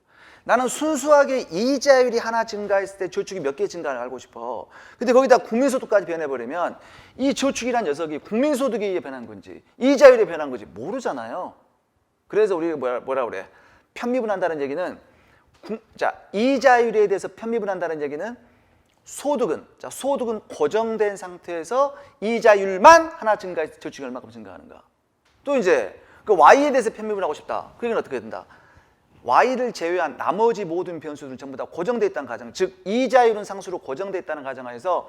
Speaker 1: 나는 순수하게 이자율이 하나 증가했을 때 저축이 몇 개 증가를 알고 싶어. 근데 거기다 국민소득까지 변해버리면 이 저축이란 녀석이 국민소득에 의해 변한 건지 이자율에 변한 건지 모르잖아요. 그래서 우리가 뭐라 그래? 편미분한다는 얘기는 이자율에 대해서 편미분한다는 얘기는 소득은 고정된 상태에서 이자율만 하나 증가해서 저축이 얼마큼 증가하는가. 또 이제 그 Y에 대해서 편미분하고 싶다. 그러면 어떻게 된다? Y를 제외한 나머지 모든 변수들은 전부 다 고정되어 있다는 가정, 즉 이자율은 상수로 고정되어 있다는 가정하에서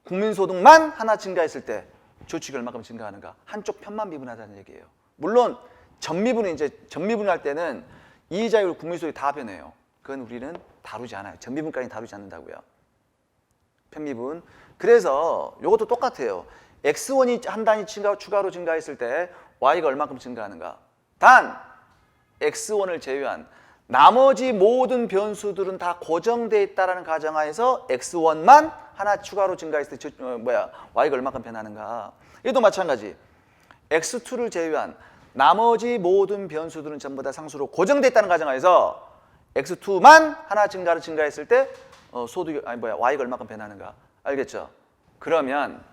Speaker 1: 국민소득만 하나 증가했을 때 저축이 얼마큼 증가하는가. 한쪽 편만 미분하자는 얘기예요. 물론 전미분을 할 때는 이자율, 국민소득이 다 변해요. 그건 우리는 다루지 않아요. 전미분까지 다루지 않는다고요. 편미분. 그래서 이것도 똑같아요. x1이 한 단위 추가로 증가했을 때 y가 얼마큼 증가하는가. 단 x1을 제외한 나머지 모든 변수들은 다 고정되어 있다는 가정하에서 x1만 하나 추가로 증가했을 때 y가 얼마큼 변하는가. 이것도 마찬가지. x2를 제외한 나머지 모든 변수들은 전부 다 상수로 고정되어 있다는 가정하에서 x2만 하나 증가했을 때 y가 얼마큼 변하는가. 알겠죠? 그러면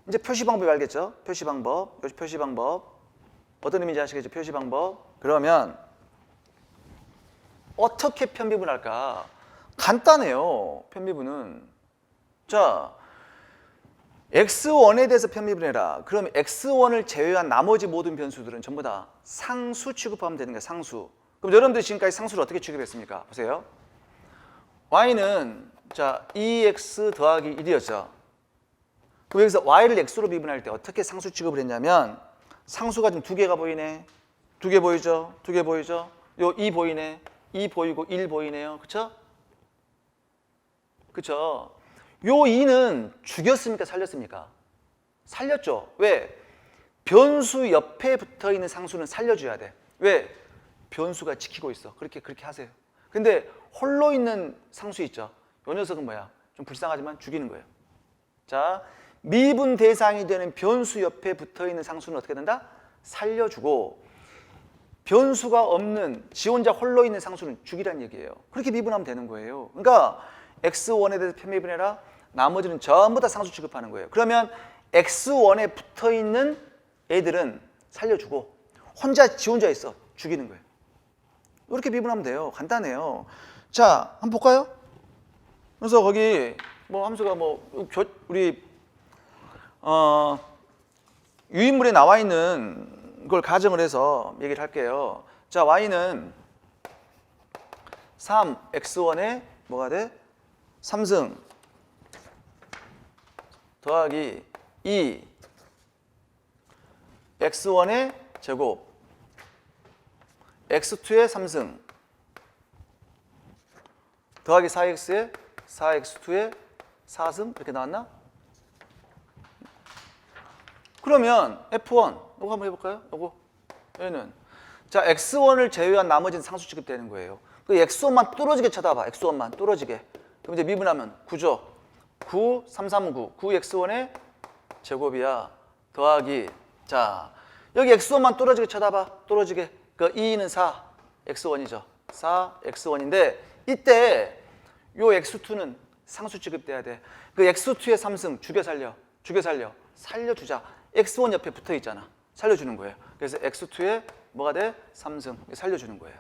Speaker 1: 이제 표시 방법이 알겠죠? 표시 방법. 어떤 의미인지 아시겠죠? 표시 방법. 그러면 어떻게 편미분할까? 간단해요. 편미분은. 자, x1에 대해서 편미분해라. 그럼 x1을 제외한 나머지 모든 변수들은 전부 다 상수 취급하면 되는 거야. 상수. 그럼 여러분들이 지금까지 상수를 어떻게 취급했습니까? 보세요. y는 2x 더하기 1이었죠. 그럼 여기서 y를 x로 미분할 때 어떻게 상수 취급을 했냐면 상수가 지금 2개가 보이네. 2개 보이죠? 2개 보이죠? 요 2 보이네. 2 보이고 1 보이네요. 그쵸? 그쵸? 요 2는 죽였습니까? 살렸습니까? 살렸죠. 왜? 변수 옆에 붙어있는 상수는 살려줘야 돼. 왜? 변수가 지키고 있어. 그렇게 하세요. 근데 홀로 있는 상수 있죠. 요 녀석은 뭐야? 좀 불쌍하지만 죽이는 거예요. 자, 미분 대상이 되는 변수 옆에 붙어있는 상수는 어떻게 된다? 살려주고 변수가 없는 지 혼자 홀로 있는 상수는 죽이란 얘기예요. 그렇게 미분하면 되는 거예요. 그러니까 x1에 대해서 편미분해라. 나머지는 전부 다 상수 취급하는 거예요. 그러면 x1에 붙어 있는 애들은 살려주고 지 혼자 있어 죽이는 거예요. 이렇게 미분하면 돼요. 간단해요. 자, 한번 볼까요? 그래서 거기 뭐 함수가 우리 유인물에 나와 있는 걸 가정을 해서 얘기를 할게요. 자, y는 3, x1에 뭐가 돼? 3승 더하기 2, x1의 제곱, x2의 3승 더하기 4x의 4x2의 4승 이렇게 나왔나? 그러면 F1 이거 한번 해볼까요? 요거 얘는 자 x1을 제외한 나머지는 상수 취급되는 거예요. 그 x1만 뚫어지게 쳐다봐. x1만 뚫어지게. 그럼 이제 미분하면 9죠. 9, 3, 3, 9. 9x1의 제곱이야. 더하기 자 여기 x1만 뚫어지게 쳐다봐. 뚫어지게. 그 2는 4, x1이죠. 4, x1인데 이때 요 x2는 상수 취급돼야 돼. 그 x2의 3승 죽여 살려. 살려주자. x1 옆에 붙어 있잖아. 살려주는 거예요. 그래서 x2에 뭐가 돼? 3승 살려주는 거예요.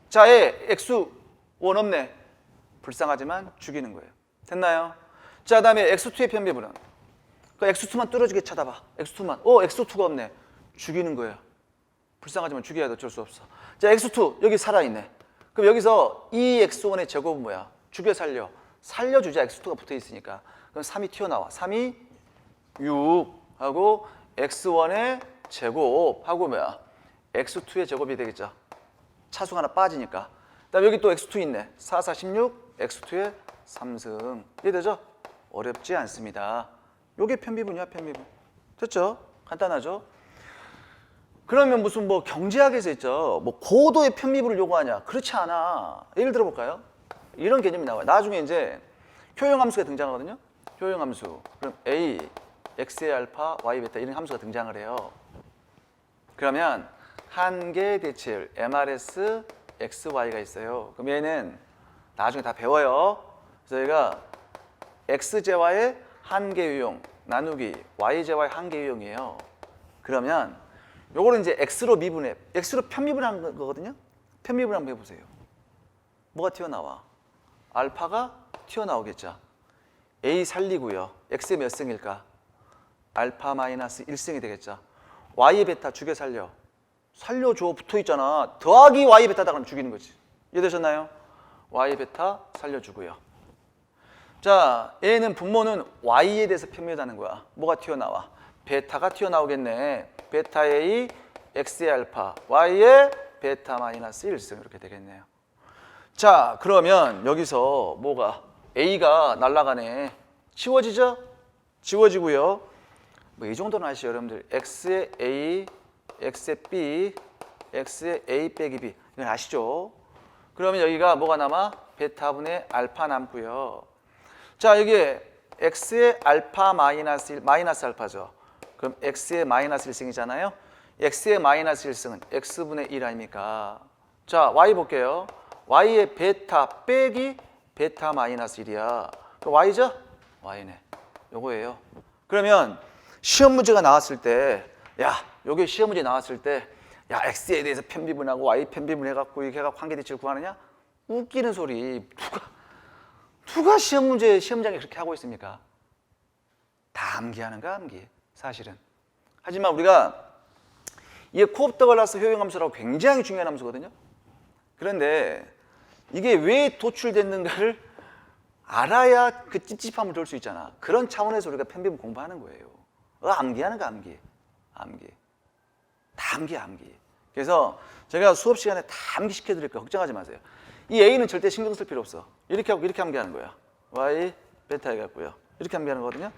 Speaker 1: 자, x1 없네. 불쌍하지만 죽이는 거예요. 됐나요? 자, 그다음에 x2의 편비분은 그 x2만 뚫어지게 쳐다봐. x2만. x2가 없네. 죽이는 거예요. 불쌍하지만 죽여야 돼. 어쩔 수 없어. 자, x2 여기 살아있네. 그럼 여기서 2x1의 제곱은 뭐야? 죽여 살려주자. x2가 붙어 있으니까. 그럼 3이 튀어나와. 3이 6 하고 x1의 제곱 하고 뭐야? x2의 제곱이 되겠죠. 차수가 하나 빠지니까. 그다음에 여기 또 x2 있네. 4, 4, 16 x2의 3승. 이해되죠? 어렵지 않습니다. 요게 편비분이야, 편비분. 됐죠? 간단하죠? 그러면 무슨 뭐 경제학에서 있죠. 뭐 고도의 편미분을 요구하냐? 그렇지 않아. 예를 들어 볼까요? 이런 개념이 나와요. 나중에 이제 효용함수가 등장하거든요. 효용함수. 그럼 A, X의 알파, Y 베타 이런 함수가 등장을 해요. 그러면 한계 대치율 MRS XY가 있어요. 그럼 얘는 나중에 다 배워요. 그래서 얘가 X제와의 한계 유형 나누기 Y제와의 한계 유형이에요. 그러면 요거를 이제 X로 미분해, X로 편미분한 거거든요. 편미분 한번 해보세요. 뭐가 튀어나와? 알파가 튀어나오겠죠. A 살리고요. X의 몇 승일까? 알파 마이너스 1승이 되겠죠. Y 베타 죽여 살려줘 붙어있잖아. 더하기 Y 베타다 그러면 죽이는 거지. 이해되셨나요? Y 베타 살려주고요. 자, 얘는 분모는 Y에 대해서 편미하다는 거야. 뭐가 튀어나와? 베타가 튀어나오겠네. 베타 A, X의 알파, Y의 베타 마이너스 1승 이렇게 되겠네요. 자, 그러면 여기서 뭐가? A가 날아가네. 지워지죠? 지워지고요. 뭐 이 정도는 아시죠, 여러분들? X의 A, X의 B, X의 A 빼기 B. 이건 아시죠? 그러면 여기가 뭐가 남아? 베타분의 알파 남고요. 자, 여기에 X의 알파 마이너스 1, 마이너스 알파죠. 그럼 X의 마이너스 1승이잖아요. X의 마이너스 1승은 X분의 1 아닙니까? 자, Y 볼게요. Y의 베타 빼기 베타 마이너스 1이야. 그 Y죠? Y네. 요거예요. 그러면 시험 문제가 나왔을 때, 야, 요게 시험 문제 나왔을 때, 야, X에 대해서 편비분하고 Y 편비분 해갖고 이렇게 해갖고 한계대치를 구하느냐? 웃기는 소리. 누가 시험 문제 시험장에 그렇게 하고 있습니까? 다 암기하는 거야, 암기. 사실은. 하지만 우리가 이게 코옵더글라스 효용함수라고 굉장히 중요한 함수거든요. 그런데 이게 왜 도출됐는가를 알아야 그 찝찝함을 덜 수 있잖아. 그런 차원에서 우리가 편비분 공부하는 거예요. 암기하는 거 암기. 암기. 다 암기. 그래서 제가 수업 시간에 다 암기시켜 드릴 거예요. 걱정하지 마세요. 이 A는 절대 신경 쓸 필요 없어. 이렇게 하고 이렇게 암기하는 거야. Y 베타 해갖고요. 이렇게 암기하는 거거든요.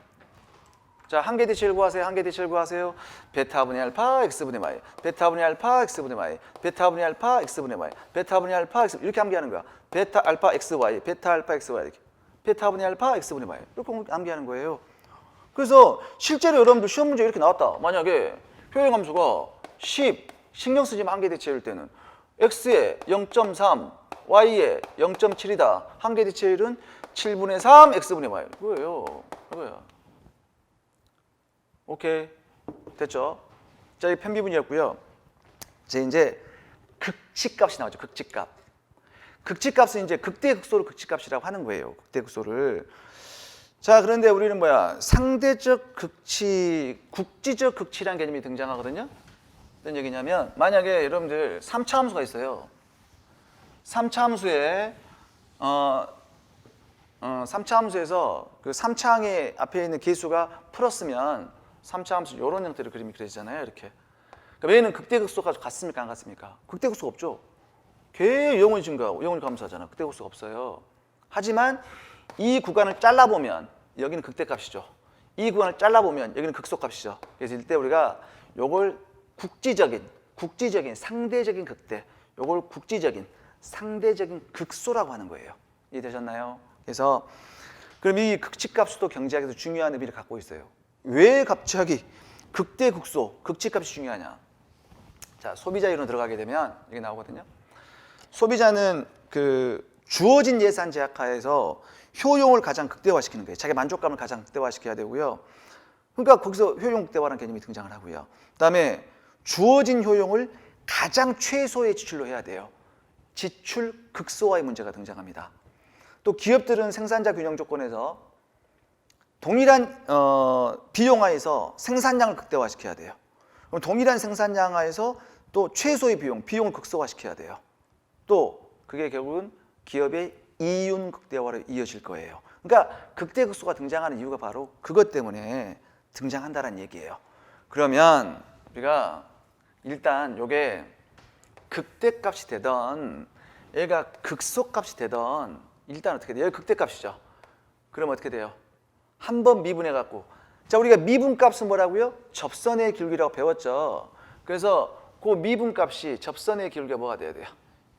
Speaker 1: 자, 한계대치를 구하세요. 한계대치를 구하세요. 베타분의 알파 X분의 Y, 베타분의 알파 X분의 Y, 베타분의 알파 X분의 Y, 베타분의 알파 X 이렇게 암기하는 거야. 베타 알파 XY, 베타 알파 XY 이렇게. 베타분의 알파 X분의 Y 이렇게 암기하는 거예요. 그래서 실제로 여러분들 시험 문제 이렇게 나왔다. 만약에 효용함수가 10 신경 쓰지 마. 한계 대체일 때는 x에 0.3 y에 0.7이다. 한계 대체율은 7분의 3 x분의 y. 이거예요. 이거야. 오케이. 됐죠? 자, 이 편비분이었고요. 이제 극치값이 나오죠. 극치값. 극치값은 이제 극대 극소를 극치값이라고 하는 거예요. 극대 극소를. 자, 그런데 우리는 뭐야? 상대적 극치, 국지적 극치라는 개념이 등장하거든요. 어떤 얘기냐면 만약에 여러분들 3차 함수가 있어요. 3차 함수에 3차 함수에서 그 3차 항의 앞에 있는 개수가 플러스면 3차 함수 이런 형태로 그림이 그려지잖아요. 이렇게. 그럼 얘는 극대극소가 같습니까? 안 같습니까? 극대극소가 없죠. 계속 영원히 증가, 영원히 감소하잖아. 극대극소가 없어요. 하지만 이 구간을 잘라보면 여기는 극대값이죠. 이 구간을 잘라보면 여기는 극소값이죠. 그래서 이때 우리가 요걸 국지적인 상대적인 극대, 요걸 국지적인 상대적인 극소라고 하는 거예요. 이해되셨나요? 그래서 그럼 이 극치값도 경제학에서 중요한 의미를 갖고 있어요. 왜 갑자기 극대 극소, 극치값이 중요하냐? 자, 소비자 이론으로 들어가게 되면 이게 나오거든요. 소비자는 그 주어진 예산 제약하에서 효용을 가장 극대화시키는 거예요. 자기 만족감을 가장 극대화시켜야 되고요. 그러니까 거기서 효용 극대화라는 개념이 등장을 하고요. 그다음에 주어진 효용을 가장 최소의 지출로 해야 돼요. 지출 극소화의 문제가 등장합니다. 또 기업들은 생산자 균형 조건에서 동일한 비용하에서 생산량을 극대화시켜야 돼요. 그럼 동일한 생산량 하에서 또 최소의 비용을 극소화시켜야 돼요. 또 그게 결국은 기업의 이윤 극대화로 이어질 거예요. 그러니까 극대극소가 등장하는 이유가 바로 그것 때문에 등장한다는 얘기예요. 그러면 우리가 일단 요게 극대값이 되던 얘가 극소값이 되던 일단 어떻게 돼요? 여기 극대값이죠. 그럼 어떻게 돼요? 한 번 미분해 갖고 자 우리가 미분값은 뭐라고요? 접선의 기울기라고 배웠죠. 그래서 그 미분값이 접선의 기울기가 뭐가 돼야 돼요?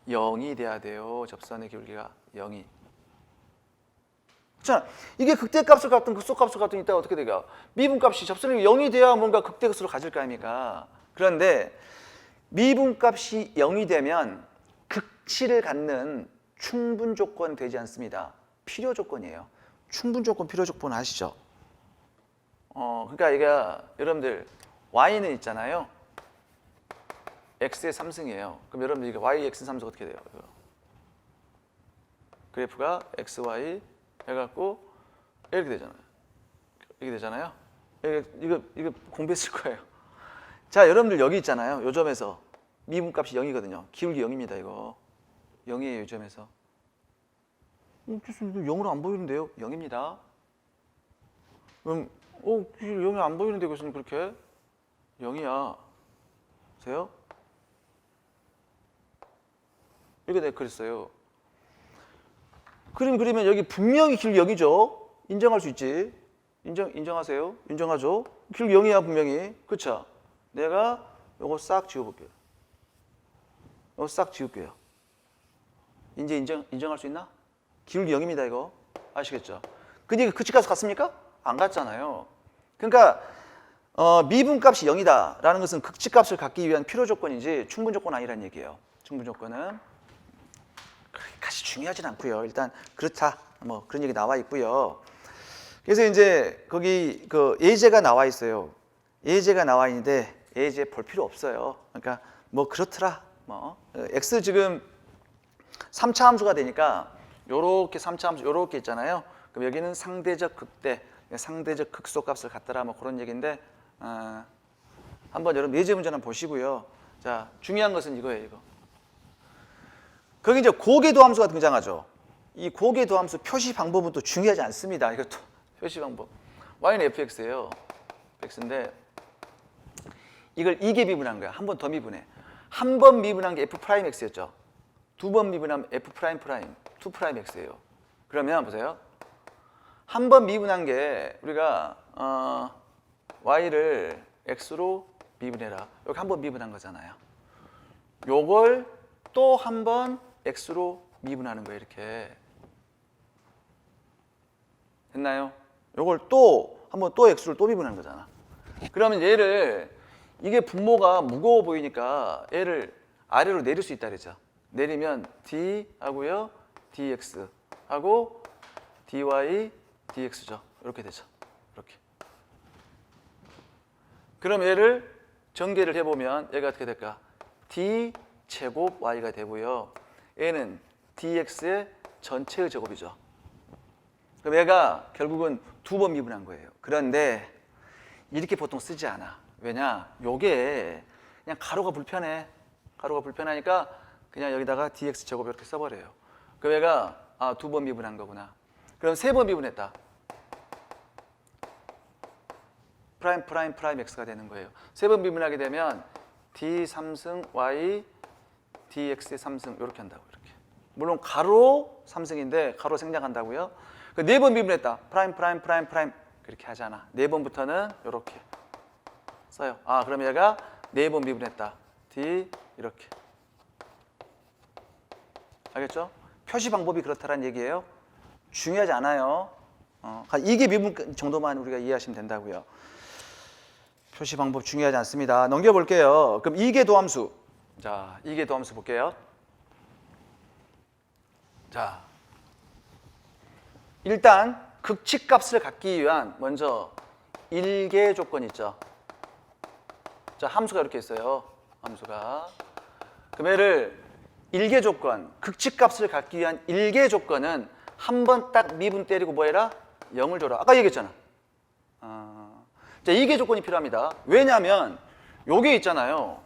Speaker 1: 0이 돼야 돼요. 접선의 기울기가 0이. 자, 이게 극대값을 갖든 극소값을 갖든 이따가 어떻게 돼요? 미분값이 접선의 기울기 0이 돼야 뭔가 극대극소를 가질 거 아닙니까? 그런데 미분값이 0이 되면 극치를 갖는 충분 조건 되지 않습니다. 필요 조건이에요. 충분 조건, 필요 조건 아시죠? 그러니까 이게 여러분들 y는 있잖아요. x의 3승이에요. 그럼 여러분들 이게 y, x 3승 어떻게 돼요? 그래프가 x, y 해갖고 이렇게 되잖아요. 이렇게 되잖아요. 이거 공부했을 거예요. 자, 여러분들 여기 있잖아요. 요 점에서 미분값이 0이거든요. 기울기 0입니다. 이거 0이에요. 이 점에서. 교수님 0으로 안 보이는데요? 0입니다. 그럼 0이 안 보이는데 교수님 그렇게? 0이야. 보세요. 이렇게 내가 그랬어요. 그림 그리면 여기 분명히 기울기 0이죠? 인정할 수 있지? 인정하세요? 인정하죠? 기울기 0이야 분명히. 그쵸? 내가 요거 싹 지워볼게요. 요거 싹 지울게요. 이제 인정할 수 있나? 기울기 0입니다 이거. 아시겠죠? 근데 극치값 같습니까? 안 같잖아요. 그러니까 미분값이 0이다 라는 것은 극치값을 갖기 위한 필요 조건이지 충분 조건 아니라는 얘기예요. 충분 조건은 그렇게까지 중요하진 않고요. 일단 그렇다 뭐 그런 얘기 나와 있고요. 그래서 이제 거기 그 예제가 나와 있어요. 예제가 나와 있는데 예제 볼 필요 없어요. 그러니까 뭐 그렇더라. 뭐 x 지금 3차 함수가 되니까 요렇게 3차 함수 요렇게 있잖아요. 그럼 여기는 상대적 극대, 상대적 극소 값을 갖더라 뭐 그런 얘기인데 한번 여러분 예제 문제 한번 보시고요. 자, 중요한 것은 이거예요, 이거. 거기 이제 고개도 함수가 등장하죠. 이 고개도 함수 표시 방법은 또 중요하지 않습니다. 이것도 표시 방법. y는 fx예요. x인데 이걸 2개 미분한 거야. 한 번 더 미분해. 한 번 미분한 게 f 프라임 x였죠. 두 번 미분하면 f 프라임 프라임 2 프라임 x예요. 그러면 보세요. 한 번 미분한 게 우리가 y를 x로 미분해라. 여기 한 번 미분한 거잖아요. 요걸 또 한 번 x로 미분하는 거예요. 이렇게 됐나요? 요걸 또 한 번 또 x를 또 미분하는 거잖아. 그러면 얘를 이게 분모가 무거워 보이니까 얘를 아래로 내릴 수 있다 그랬죠. 내리면 d 하고요, dx 하고 dy, dx죠. 이렇게 되죠. 이렇게. 그럼 얘를 전개를 해보면 얘가 어떻게 될까? d 제곱 y가 되고요. 얘는 dx의 전체의 제곱이죠. 그럼 얘가 결국은 두 번 미분한 거예요. 그런데 이렇게 보통 쓰지 않아. 왜냐? 요게 그냥 가로가 불편해. 가로가 불편하니까 그냥 여기다가 dx 제곱 이렇게 써버려요. 그럼 얘가 두 번 미분한 거구나. 그럼 세 번 미분했다. 프라임 프라임 프라임 x가 되는 거예요. 세 번 미분하게 되면 d 3승 y dx의 3승 이렇게 한다고. 이렇게. 물론 가로 3승인데 가로 생략한다고요. 네 번 미분했다. 프라임 프라임 프라임 프라임 그렇게 하잖아. 네 번부터는 이렇게 써요. 그럼 얘가 네 번 미분했다. d 이렇게. 알겠죠? 표시 방법이 그렇다는 얘기예요. 중요하지 않아요. 이게 미분 정도만 우리가 이해하시면 된다고요. 표시 방법 중요하지 않습니다. 넘겨볼게요. 그럼 이계 도함수. 자, 이계 도함수 볼게요. 자, 일단 극치값을 갖기 위한 먼저 일계 조건 있죠. 자, 함수가 이렇게 있어요. 함수가. 그럼 얘를 일계 조건, 극치값을 갖기 위한 일계 조건은 한 번 딱 미분 때리고 뭐 해라? 0을 줘라. 아까 얘기했잖아. 자, 이계 조건이 필요합니다. 왜냐하면 요게 있잖아요.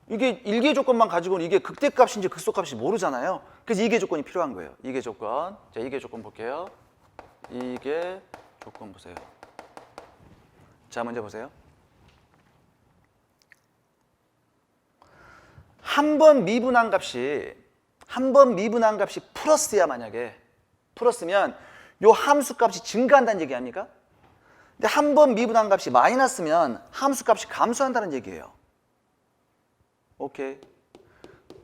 Speaker 1: 이게 일계 조건만 가지고는 이게 극대값인지 극소값인지 모르잖아요. 그래서 이계 조건이 필요한 거예요. 이계 조건. 자, 이계 조건 볼게요. 이계 조건 보세요. 자, 먼저 보세요. 한 번 미분한 값이 플러스야. 만약에 플러스면 요 함수 값이 증가한다는 얘기 아닙니까? 근데 한 번 미분한 값이 마이너스면 함수 값이 감소한다는 얘기예요. 오케이.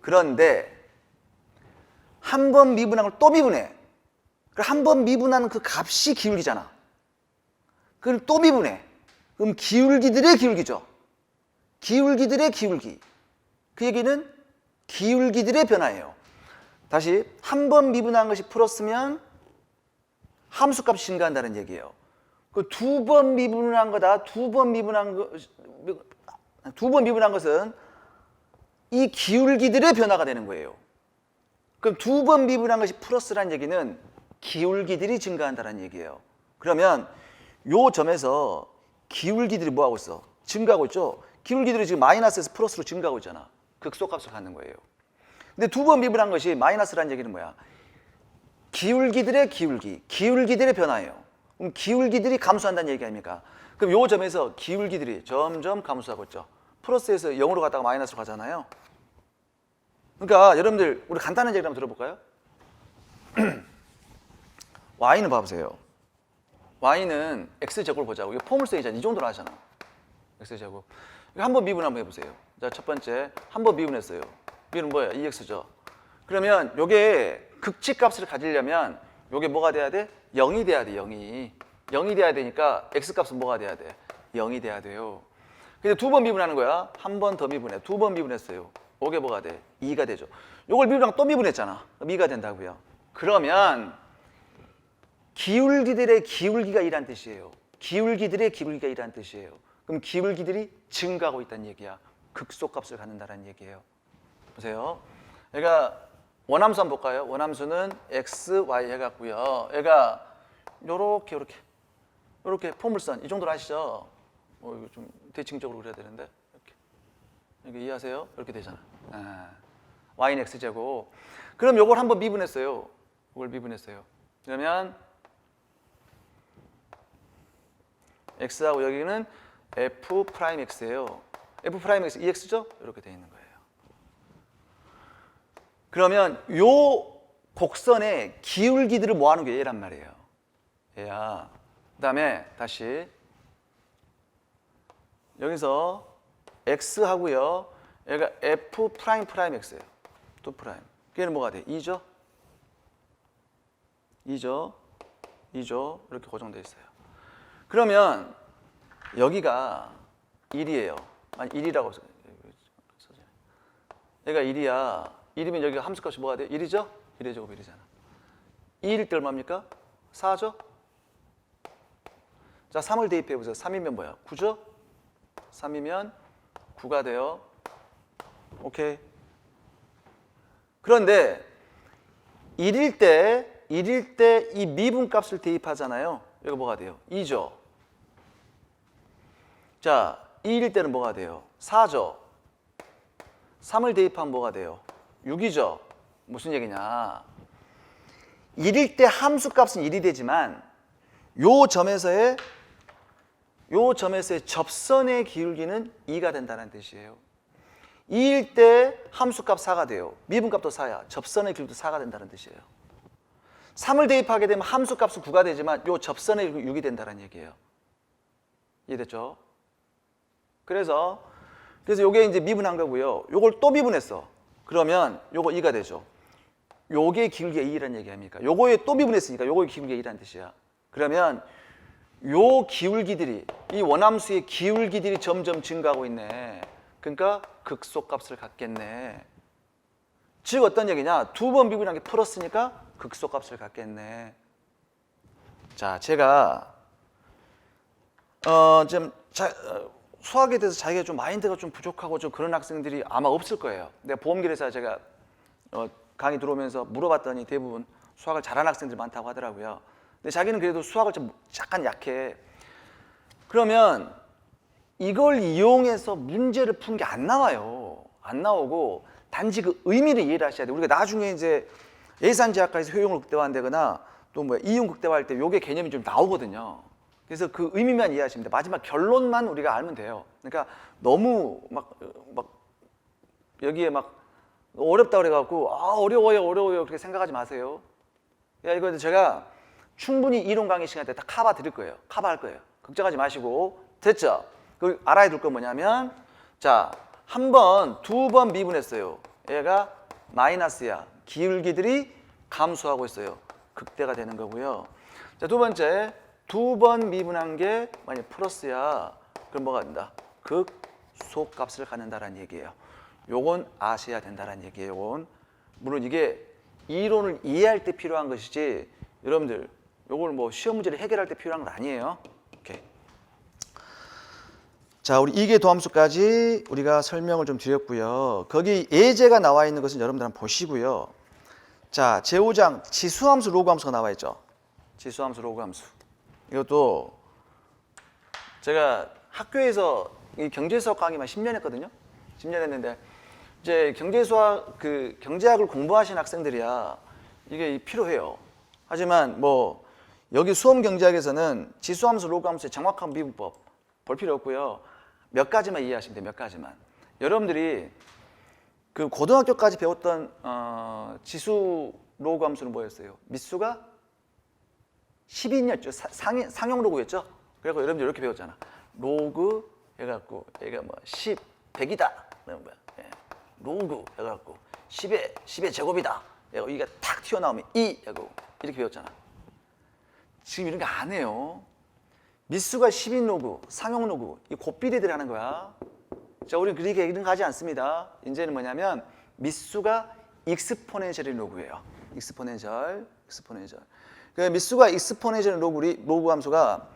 Speaker 1: 그런데 한 번 미분한 걸 또 미분해. 한 번 미분하는 그 값이 기울기잖아. 그걸 또 미분해. 그럼 기울기들의 기울기죠. 기울기들의 기울기. 그 얘기는 기울기들의 변화예요. 다시 한 번 미분한 것이 플러스면 함수값이 증가한다는 얘기예요. 그 두 번 미분한 거다. 두 번 미분한 것은 이 기울기들의 변화가 되는 거예요. 그럼 두 번 미분한 것이 플러스라는 얘기는 기울기들이 증가한다는 얘기예요. 그러면 요 점에서 기울기들이 뭐하고 있어? 증가하고 있죠? 기울기들이 지금 마이너스에서 플러스로 증가하고 있잖아. 극소값을 갖는 거예요. 근데 두 번 미분한 것이 마이너스라는 얘기는 뭐야? 기울기들의 기울기, 기울기들의 변화예요. 그럼 기울기들이 감소한다는 얘기 아닙니까? 그럼 요 점에서 기울기들이 점점 감소하고 있죠. 플러스에서 0으로 갔다가 마이너스로 가잖아요. 그러니까 여러분들 우리 간단한 얘기를 한번 들어볼까요? y는 봐보세요. y는 x제곱을 보자고. 이거 포물선이잖아. 이 정도로 하잖아. x제곱. 한번 미분 한번 해보세요. 자, 첫 번째 한 번 미분했어요. 미분은 뭐예요? 2x죠. 그러면 요게 극치값을 가지려면 요게 뭐가 돼야 돼? 0이 돼야 돼. 0이 돼야 되니까 x값은 뭐가 돼야 돼? 0이 돼야 돼요. 근데 두 번 미분하는 거야. 한 번 더 미분해. 두 번 미분했어요. 요게 뭐가 돼? 2가 되죠. 요걸 미분하고 또 미분했잖아. 그럼 2가 된다고요. 그러면 기울기들의 기울기가 2란 뜻이에요. 기울기들의 기울기가 2란 뜻이에요. 그럼 기울기들이 증가하고 있다는 얘기야. 극소값을 갖는다는 얘기예요. 보세요. 얘가 원함수 한번 볼까요? 원함수는 x, y 해갖고요. 얘가 요렇게 포물선 이 정도로 하시죠. 이거 좀 대칭적으로 그려야 되는데 이렇게 이해하세요? 이렇게 되잖아. y는 x제곱. 그럼 요걸 한번 미분했어요. 이걸 미분했어요. 그러면 x하고 여기는 f 프라임 x예요. f 프라임 x 2x죠? 이렇게 돼 있는 거예요. 그러면 요 곡선의 기울기들을 모아놓은 게 얘란 말이에요. 얘야. 그 다음에 다시 여기서 x 하고요. 얘가 f 프라임 프라임 x예요. 2 프라임. 걔는 뭐가 돼? 2죠? 2죠? 이렇게 고정되어 있어요. 그러면 여기가 1이에요. 아니 1이라고 써요. 얘가 1이야. 1이면 여기가 함수값이 뭐가 돼요? 1이죠? 1의 제곱 1이잖아. 2일 때 얼마입니까? 4죠? 자, 3을 대입해 보세요. 3이면 뭐야? 9죠? 3이면 9가 돼요. 오케이. 그런데 1일 때 이 미분값을 대입하잖아요. 이거 뭐가 돼요? 2죠. 자, 2일 때는 뭐가 돼요? 4죠. 3을 대입하면 뭐가 돼요? 6이죠. 무슨 얘기냐? 1일 때 함수값은 1이 되지만 요 점에서의 접선의 기울기는 2가 된다는 뜻이에요. 2일 때 함수값 4가 돼요. 미분값도 4야. 접선의 기울기도 4가 된다는 뜻이에요. 3을 대입하게 되면 함수값은 9가 되지만 요 접선의 6이 된다는 얘기예요. 이해됐죠? 그래서 요게 이제 미분한 거고요. 요걸 또 미분했어. 그러면 요거 2가 되죠. 요게 기울기가 2라는 얘기 아닙니까? 요거에 또 미분했으니까 요거의 기울기가 2라는 뜻이야. 그러면 요 기울기들이, 이 원함수의 기울기들이 점점 증가하고 있네. 그러니까 극소값을 갖겠네. 즉 어떤 얘기냐? 두 번 미분한 게 플러스니까 극소값을 갖겠네. 자, 제가 좀 수학에 대해서 자기가 좀 마인드가 좀 부족하고 좀 그런 학생들이 아마 없을 거예요. 내가 보험길에서 제가 강의 들어오면서 물어봤더니 대부분 수학을 잘하는 학생들이 많다고 하더라고요. 근데 자기는 그래도 수학을 좀 약간 약해. 그러면 이걸 이용해서 문제를 푼 게 안 나와요. 안 나오고 단지 그 의미를 이해를 하셔야 돼요. 우리가 나중에 이제 예산제약과에서 효용을 극대화한다거나 또 뭐 이용 극대화할 때 요게 개념이 좀 나오거든요. 그래서 그 의미만 이해하시면 돼요. 마지막 결론만 우리가 알면 돼요. 그러니까 너무 막 여기에 막 어렵다 그래갖고 어려워요 그렇게 생각하지 마세요. 야, 이거 제가 충분히 이론 강의 시간 때 다 커버 드릴 거예요. 커버할 거예요. 걱정하지 마시고. 됐죠? 그 알아야 될 건 뭐냐면, 자, 한 번, 두 번 미분했어요. 얘가 마이너스야. 기울기들이 감소하고 있어요. 극대가 되는 거고요. 자, 두 번째, 두 번 미분한 게 만약 플러스야. 그럼 뭐가 된다? 극소값을 갖는다라는 얘기예요. 요건 아셔야 된다라는 얘기예요. 요건. 물론 이게 이론을 이해할 때 필요한 것이지, 여러분들 요걸 뭐 시험 문제를 해결할 때 필요한 건 아니에요. 오케이. 자, 우리 이계 도함수까지 우리가 설명을 좀 드렸고요. 거기 예제가 나와 있는 것은 여러분들 한번 보시고요. 자, 제5장 지수함수 로그함수가 나와 있죠. 지수함수 로그함수. 이것도 제가 학교에서 이 경제수학 강의만 10년 했거든요. 10년 했는데 이제 경제수학 경제학을 공부하신 학생들이야 이게 필요해요. 하지만 뭐 여기 수험 경제학에서는 지수함수 로그함수의 정확한 미분법 볼 필요 없고요. 몇 가지만 이해하시면 돼요. 몇 가지만. 여러분들이 그 고등학교까지 배웠던 지수 로그함수는 뭐였어요? 밑수가 10이었죠. 상용 로그였죠. 그래서 여러분들 이렇게 배웠잖아. 로그 해갖고 얘가 뭐 10, 100이다. 그러면 뭐야? 예. 로그 해갖고 10의 제곱이다. 이게 탁 튀어나오면 2 하고 이렇게 배웠잖아. 지금 이런 거 안 해요. 밑수가 10인 로그, 상용 로그, 이 곱비례들 하는 거야. 자, 우리는 그렇게 이런 거 하지 않습니다. 이제는 뭐냐면 밑수가 익스포넨셜인 로그예요. 익스포넨셜. 그 밑수가 익스포넨셜 로그 함수가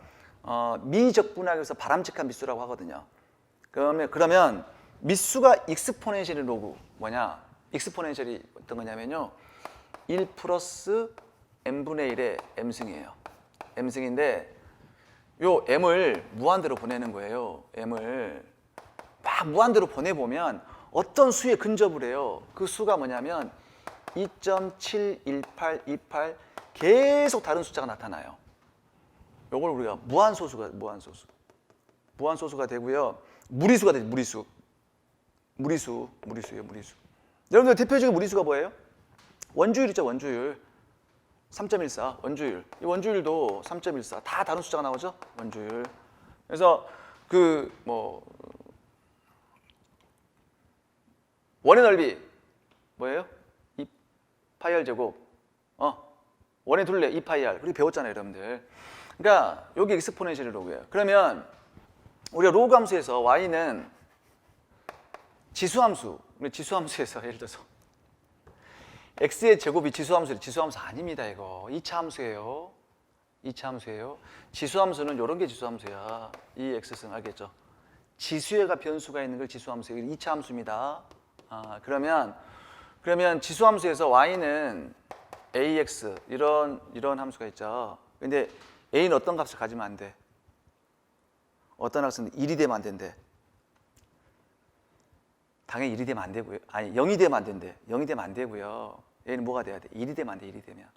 Speaker 1: 미적분학에서 바람직한 밑수라고 하거든요. 그러면 밑수가 익스포넨셜인 로그 뭐냐? 익스포넨셜이 어떤 거냐면요. 1 플러스 n분의 1의 m승이에요. m승인데 요 m을 무한대로 보내는 거예요. m을 막 무한대로 보내보면 어떤 수에 근접을 해요. 그 수가 뭐냐면 2.71828 계속 다른 숫자가 나타나요. 요걸 우리가 무한소수가 되고요. 무리수가 되죠. 무리수예요. 여러분들 대표적인 무리수가 뭐예요? 원주율 있죠. 원주율 3.14 원주율. 이 원주율도 3.14 다 다른 숫자가 나오죠. 원주율. 그래서 원의 넓이 뭐예요? 2파이R 제곱. 원의 둘레 2파이R. 우리 배웠잖아요, 여러분들. 그러니까 여기 익스포넨셜 로그예요. 그러면 우리가 로그 함수에서 y는 지수함수, 우리 지수함수에서 예를 들어서 x의 제곱이 지수함수래. 지수함수 아닙니다. 이거 2차 함수예요. 2차 함수예요. 지수함수는 이런 게 지수함수야. 이 x승 알겠죠? 지수에가 변수가 있는 걸 지수함수예요. 2차 함수입니다. 그러면 지수함수에서 y는 ax 이런 함수가 있죠. 근데 a는 어떤 값을 가지면 안 돼? 어떤 값은 1이 되면 안 된대. 당연히 1이 되면 안 되고요. 아니 0이 되면 안 된대. 0이 되면 안 되고요. 얘는 뭐가 돼야 돼? 1이 되면 안 돼. 1이 되면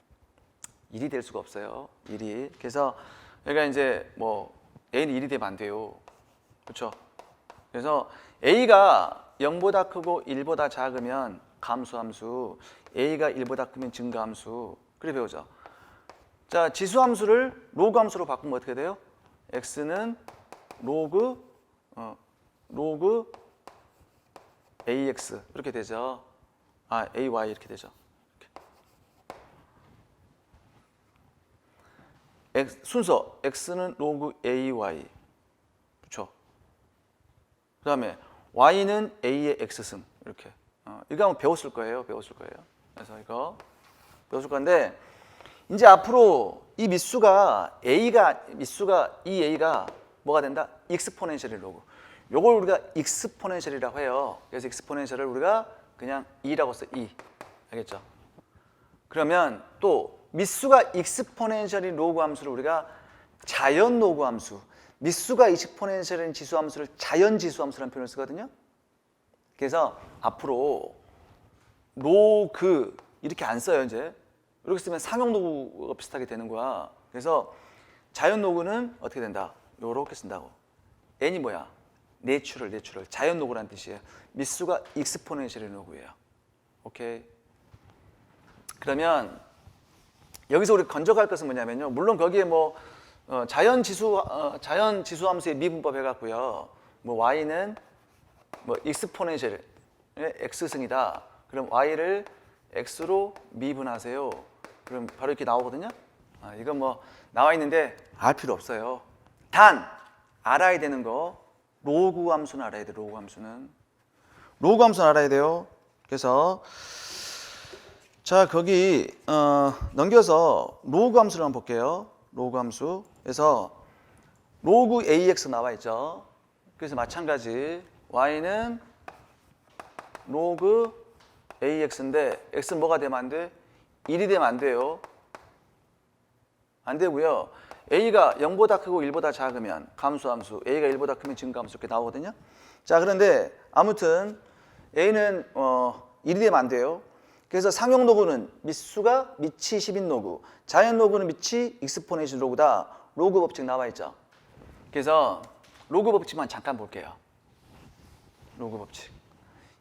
Speaker 1: 1이 될 수가 없어요. 1이. 그래서 여기가 이제 뭐 a는 1이 되면 안 돼요. 그렇죠? 그래서 a가 0보다 크고 1보다 작으면 감소함수, a가 1보다 크면 증가함수. 그래 배우죠. 자, 지수함수를 로그함수로 바꾸면 어떻게 돼요? x는 로그 ax 이렇게 되죠. ay 이렇게 되죠. 순서 x는 로그 ay 그렇죠. 그다음에 y는 a의 x승 이렇게. 이거 한번 배웠을 거예요. 그래서 이거 배웠을 건데 이제 앞으로 이 미수가 이 a가 뭐가 된다? 익스포넨셜이 로그. 요걸 우리가 익스포넨셜이라고 해요. 그래서 익스포넨셜을 우리가 그냥 2라고 써. 2. 알겠죠? 그러면 또 미수가 익스포넨셜인 로그 함수를 우리가 자연 로그 함수, 미수가 익스포넨셜인 지수 함수를 자연 지수 함수라는 표현을 쓰거든요. 그래서 앞으로 로그 이렇게 안 써요. 이제 이렇게 쓰면 상용 로그가 비슷하게 되는 거야. 그래서 자연 로그는 어떻게 된다? 요렇게 쓴다고. n이 뭐야? 내추럴 자연 로그라는 뜻이에요. 미수가 익스포넨셜인 로그예요. 오케이. 그러면 여기서 우리 건져갈 것은 뭐냐면요. 물론 거기에 뭐 자연 지수 함수의 미분법 해갖고요. 뭐 y는 뭐 익스포넨셜 x승이다. 그럼 y를 x로 미분하세요. 그럼 바로 이렇게 나오거든요. 이건 뭐 나와 있는데 알 필요 없어요. 단 알아야 되는 거 로그 함수는 알아야 돼. 로그 함수는 알아야 돼요. 그래서 자 거기 넘겨서 로그 함수를 한번 볼게요. 로그 함수. 그래서 로그 ax 나와 있죠. 그래서 마찬가지 y는 로그 ax인데 x는 뭐가 되면 안 돼? 1이 되면 안 돼요. 안 되고요. a가 0보다 크고 1보다 작으면 감소함수, a가 1보다 크면 증가함수 이렇게 나오거든요. 자 그런데 아무튼 a는 1이 되면 안 돼요. 그래서 상용 로그는 밑수가 밑이 10인 로그, 자연 로그는 밑이 익스포넨셜 로그다. 로그 법칙 나와 있죠. 그래서 로그 법칙만 잠깐 볼게요. 로그 법칙.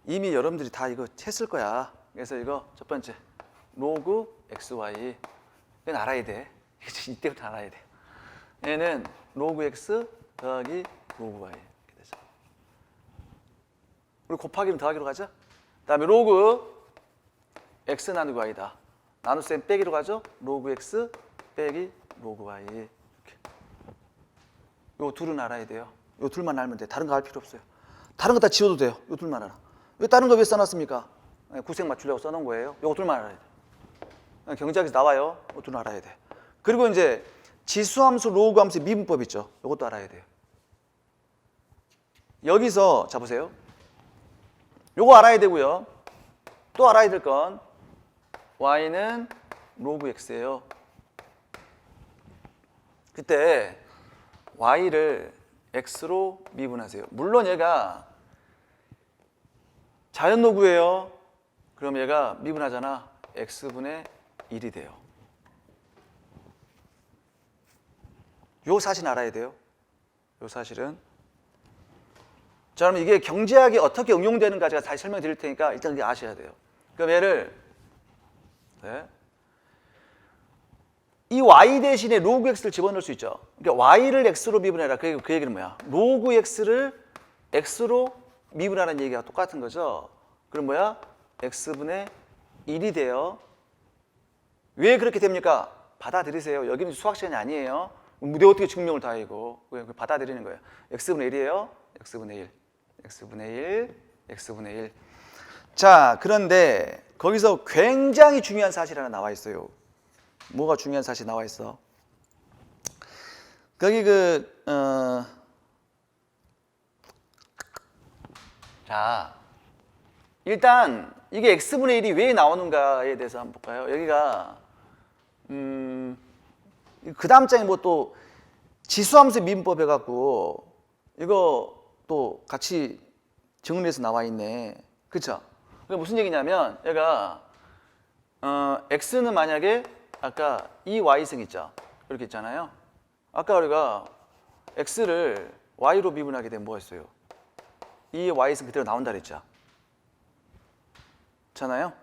Speaker 1: 이미 여러분들이 다 이거 했을 거야. 그래서 이거 첫 번째 로그 xy 이건 알아야 돼. 이때부터 알아야 돼. 얘는 로그 x 더하기 로그 y 이렇게 되죠. 우리 곱하기는 더하기로 가죠. 그다음에 로그 x 나누기 y다. 나눗셈 빼기로 가죠. 로그 x 빼기 로그 y 이렇게. 요 둘은 알아야 돼요. 요 둘만 알면 돼. 다른 거 알 필요 없어요. 다른 거 다 지워도 돼요. 요 둘만 알아. 왜 다른 거 왜 써놨습니까? 구색 맞추려고 써놓은 거예요. 요 둘만 알아야 돼. 경제학에서 나와요. 요 둘은 알아야 돼. 그리고 이제 지수함수, 로그함수 미분법 있죠. 요것도 알아야 돼요. 여기서 자 보세요. 요거 알아야 되고요. 또 알아야 될 건 y는 로그 x예요. 그때 y를 x로 미분하세요. 물론 얘가 자연 로그예요. 그럼 얘가 미분하잖아. x분의 1이 돼요. 요 사실 알아야 돼요. 요 사실은. 자, 그럼 이게 경제학에 어떻게 응용되는가 제가 다시 설명드릴 테니까 일단 이게 아셔야 돼요. 그럼 얘를 이 y 대신에 로그 x를 집어넣을 수 있죠. 그러니까 y를 x로 미분해라. 그 얘기는 뭐야? 로그 x를 x로 미분하라는 얘기가 똑같은 거죠. 그럼 뭐야? x분의 1이 돼요. 왜 그렇게 됩니까? 받아들이세요. 여기는 수학 시간이 아니에요. 내가 어떻게 증명을 다 해 이거? 그냥 받아들이는 거예요. x분의 1이에요. x분의 1, x분의 1, x분의 1. 자, 그런데 거기서 굉장히 중요한 사실 하나 나와 있어요. 뭐가 중요한 사실 나와 있어? 거기 자, 일단 이게 x분의 1이 왜 나오는가에 대해서 한번 볼까요? 여기가 그 다음 장에 뭐 또 지수함수 미분법 해갖고 이거 또 같이 정리해서 나와 있네. 그쵸? 그게 무슨 얘기냐면 얘가 x는 만약에 아까 2y승 있죠? 이렇게 있잖아요. 아까 우리가 x를 y로 미분하게 되면 뭐가 있어요? 2의 y승 그대로 나온다 그랬죠? 잖아요?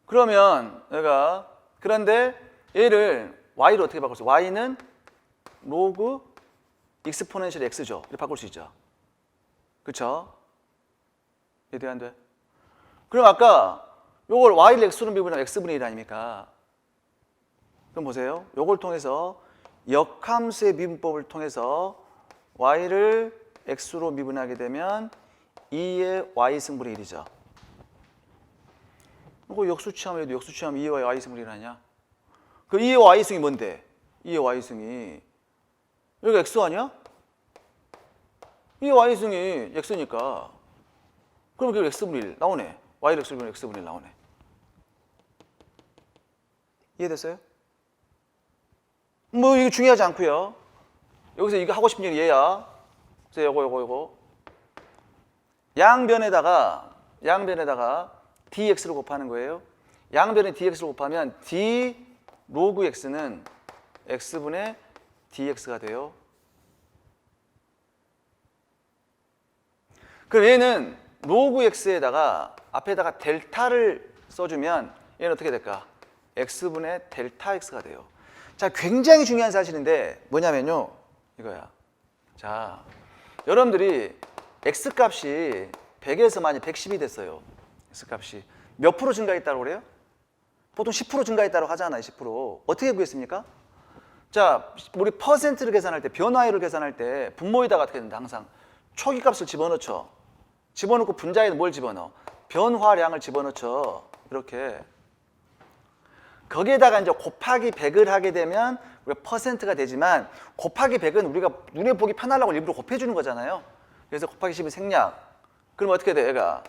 Speaker 1: 그러면 얘가 그런데 얘를 y로 어떻게 바꿀 수 있어요? y는 로그 익스포넨셜 x죠. 이렇게 바꿀 수 있죠. 그쵸? 이해돼 안 돼? 그럼 아까 요걸 y를 x로 미분하면 x분의 1 아닙니까? 그럼 보세요. 요걸 통해서 역함수의 미분법을 통해서 y를 x로 미분하게 되면 2의 y승분의 1이죠. 이거 역수치하면 해도 역수치하면 2의 y승분의 1 아니야? 그 2의 y승이 뭔데? 2의 y승이 여기가 x 아니야? 2의 y승이 x니까 그럼 결국 x분의 1 나오네. y를 x로 미분하면 x분의 1 나오네. 이해됐어요? 뭐 이거 중요하지 않고요. 여기서 이거 하고 싶은 얘기 얘야. 그래서 요거 양변에다가 dx를 곱하는 거예요. 양변에 dx를 곱하면 d 로그 x는 x분의 dx가 돼요. 그럼 얘는 로그 x에다가 앞에다가 델타를 써주면 얘는 어떻게 될까? x분의 델타 x가 돼요. 자, 굉장히 중요한 사실인데 뭐냐면요, 이거야. 자, 여러분들이 x값이 100에서 만약 110이 됐어요. x값이 몇 프로 증가했다고 그래요? 보통 10% 증가했다고 하잖아요. 10%. 어떻게 구했습니까? 자, 우리 퍼센트를 계산할 때, 변화율을 계산할 때 분모에다가 어떻게 된다? 항상 초기값을 집어넣죠. 집어넣고 분자에는 뭘 집어넣어? 변화량을 집어넣죠. 이렇게. 거기에다가 이제 곱하기 100을 하게 되면 우리가 퍼센트가 되지만 곱하기 100은 우리가 눈에 보기 편하려고 일부러 곱해주는 거잖아요. 그래서 곱하기 10은 생략. 그럼 어떻게 돼? 얘가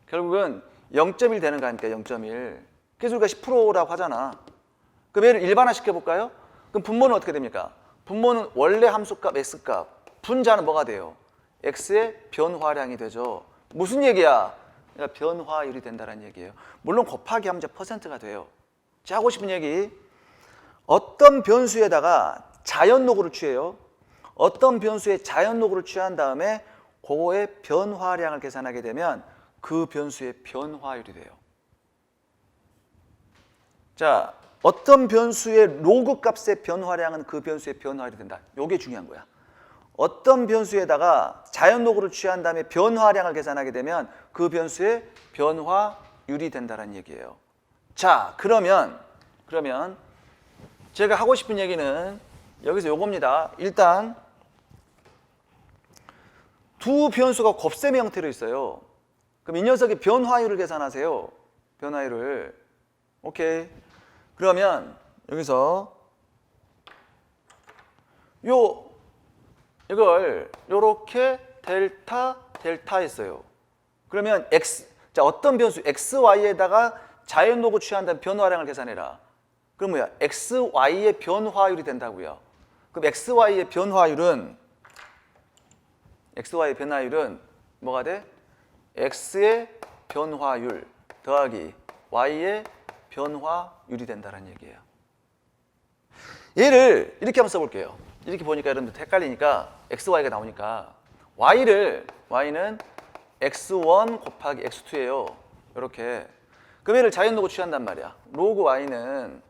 Speaker 1: 결국은 0.1 되는 거 아닙니까? 0.1. 그래서 우리가 10%라고 하잖아. 그럼 얘를 일반화 시켜볼까요? 그럼 분모는 어떻게 됩니까? 분모는 원래 함수값 x값, 분자는 뭐가 돼요? x의 변화량이 되죠. 무슨 얘기야? 그러니까 변화율이 된다는 얘기예요. 물론 곱하기 하면 이제 퍼센트가 돼요. 자, 하고 싶은 얘기, 어떤 변수에다가 자연노구를 취해요. 어떤 변수에 자연노구를 취한 다음에 그거의 변화량을 계산하게 되면 그 변수의 변화율이 돼요. 자, 어떤 변수의 로그 값의 변화량은 그 변수의 변화율이 된다. 이게 중요한 거야. 어떤 변수에다가 자연노구를 취한 다음에 변화량을 계산하게 되면 그 변수의 변화율이 된다는 얘기예요. 자, 그러면 제가 하고 싶은 얘기는 여기서 요겁니다. 일단 두 변수가 곱셈의 형태로 있어요. 그럼 이 녀석의 변화율을 계산하세요. 변화율을. 오케이. 그러면 여기서 이걸 요렇게 델타 했어요. 그러면 자, 어떤 변수 xy에다가 자연노구 취한다면 변화량을 계산해라. 그럼 뭐야? xy의 변화율이 된다고요. 그럼 xy의 변화율은 뭐가 돼? x의 변화율 더하기 y의 변화율이 된다는 얘기예요. 얘를 이렇게 한번 써볼게요. 이렇게 보니까 여러분들 헷갈리니까 xy가 나오니까 y는 x1 곱하기 x2예요. 이렇게. 그럼 얘를 자연노구 취한단 말이야. 로그 y는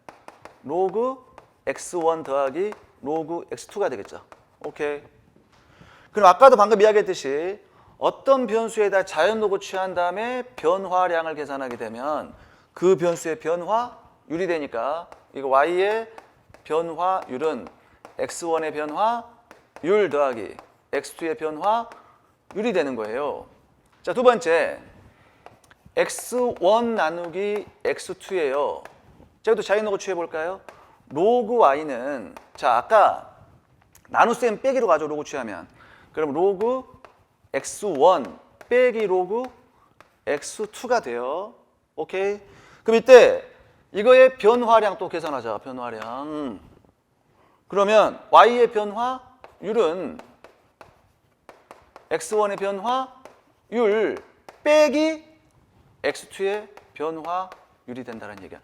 Speaker 1: 로그 x1 더하기 로그 x2가 되겠죠. 오케이. 그럼 아까도 방금 이야기했듯이 어떤 변수에다 자연노구 취한 다음에 변화량을 계산하게 되면 그 변수의 변화율이 되니까 이거 y의 변화율은 x1의 변화율 더하기 x2의 변화율이 되는 거예요. 자, 두 번째 x1 나누기 x2예요. 제가 또 자연로그 취해볼까요? 로그 y는 자 아까 나눗셈 빼기로 가죠. 로그 취하면 그럼 로그 x1 빼기 로그 x2가 돼요. 오케이. 그럼 이때 이거의 변화량 또 계산하자. 변화량. 그러면 y의 변화율은 x1의 변화율 빼기 x2의 변화율이 된다는 얘기야.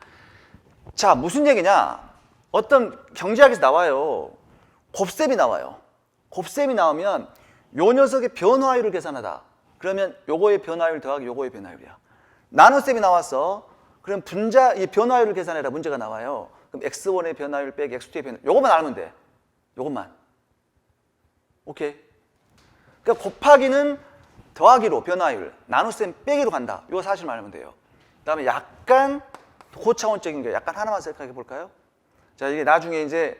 Speaker 1: 자, 무슨 얘기냐? 어떤 경제학에서 나와요. 곱셈이 나와요. 곱셈이 나오면 요 녀석의 변화율을 계산하다. 그러면 요거의 변화율 더하기 요거의 변화율이야. 나눗셈이 나왔어. 그럼 분자 이 변화율을 계산해라 문제가 나와요. 그럼 x1의 변화율 빼기 x2의 변화율. 요것만 알면 돼. 요것만. 오케이. 그러니까 곱하기는 더하기로 변화율, 나눗셈 빼기로 간다. 이거 사실만 알면 돼요. 그다음에 약간 고차원적인 게 약간 하나만 생각해 볼까요? 자, 이게 나중에 이제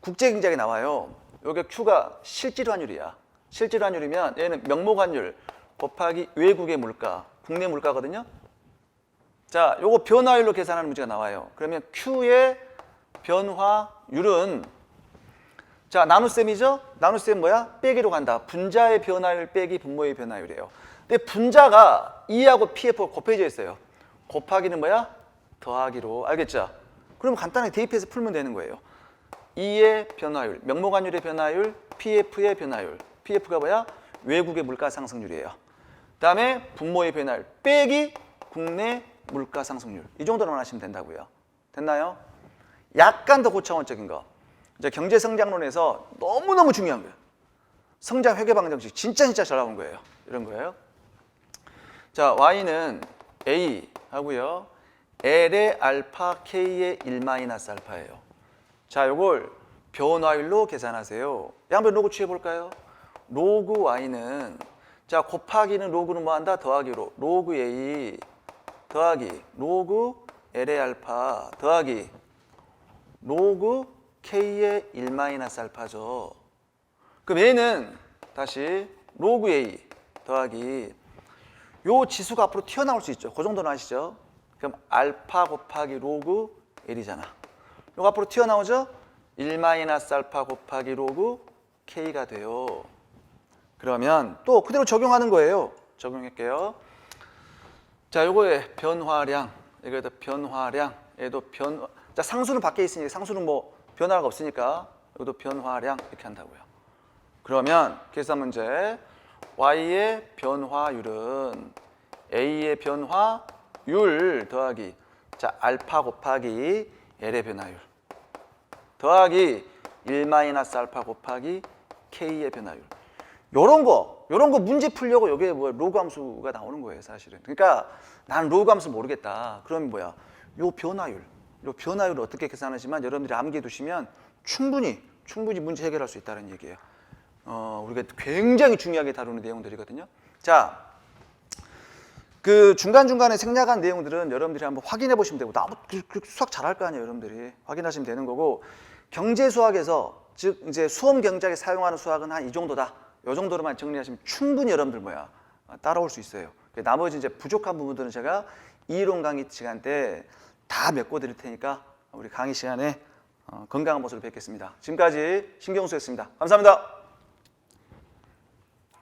Speaker 1: 국제 경제학에 나와요. 요게 Q가 실질 환율이야. 실질 환율이면 얘는 명목 환율 곱하기 외국의 물가, 국내 물가거든요. 자, 요거 변화율로 계산하는 문제가 나와요. 그러면 Q의 변화율은 자, 나눗셈이죠? 나눗셈 뭐야? 빼기로 간다. 분자의 변화율 빼기 분모의 변화율이에요. 근데 분자가 E하고 PF가 곱해져 있어요. 곱하기는 뭐야? 더하기로. 알겠죠? 그럼 간단하게 대입해서 풀면 되는 거예요. E의 변화율, 명목환율의 변화율, PF의 변화율. PF가 뭐야? 외국의 물가 상승률이에요. 그 다음에 분모의 변화율 빼기 국내 물가 상승률. 이 정도로만 하시면 된다고요. 됐나요? 약간 더 고차원적인 거. 이제 경제 성장론에서 너무너무 중요한 거예요. 성장 회계 방정식 진짜 잘 나온 거예요. 이런 거예요. 자, y는 a 하고요. l의 알파 k의 1-알파예요. 자, 요걸 변화율로 계산하세요. 한번 로그 취해 볼까요? 로그 y는 자, 곱하기는 로그는 뭐 한다? 더하기로. 로그 a 더하기 로그 l의 알파 더하기 로그 k의 1-알파죠. 그럼 얘는 다시 로그 a 더하기 요 지수가 앞으로 튀어나올 수 있죠. 그 정도는 아시죠? 그럼 알파 곱하기 로그 l이잖아. 요거 앞으로 튀어나오죠? 1-알파 곱하기 로그 k가 돼요. 그러면 또 그대로 적용하는 거예요. 적용할게요. 자, 요거의 변화량, 이거에다 변화량, 얘도 자, 상수는 밖에 있으니까 상수는 뭐 변화가 없으니까 이것도 변화량 이렇게 한다고요. 그러면 계산 문제 y의 변화율은 a의 변화율 더하기 자 알파 곱하기 l의 변화율 더하기 1-알파 곱하기 k의 변화율. 요런 거 문제 풀려고 여기에 뭐 로그 함수가 나오는 거예요, 사실은. 그러니까 나는 로그 함수 모르겠다. 그러면 뭐야? 요 변화율을 어떻게 계산하지만 여러분들이 암기해 두시면 충분히 문제 해결할 수 있다는 얘기예요. 우리가 굉장히 중요하게 다루는 내용들이거든요. 자, 그 중간중간에 생략한 내용들은 여러분들이 한번 확인해 보시면 되고, 수학 잘할 거 아니에요, 여러분들이. 확인하시면 되는 거고, 경제 수학에서, 즉, 이제 수험 경제학에 사용하는 수학은 한 이 정도다. 이 정도로만 정리하시면 충분히 여러분들 따라올 수 있어요. 나머지 이제 부족한 부분들은 제가 이론 강의 시간 때 다 메꿔 드릴 테니까 우리 강의 시간에 건강한 모습으로 뵙겠습니다. 지금까지 신경수였습니다. 감사합니다.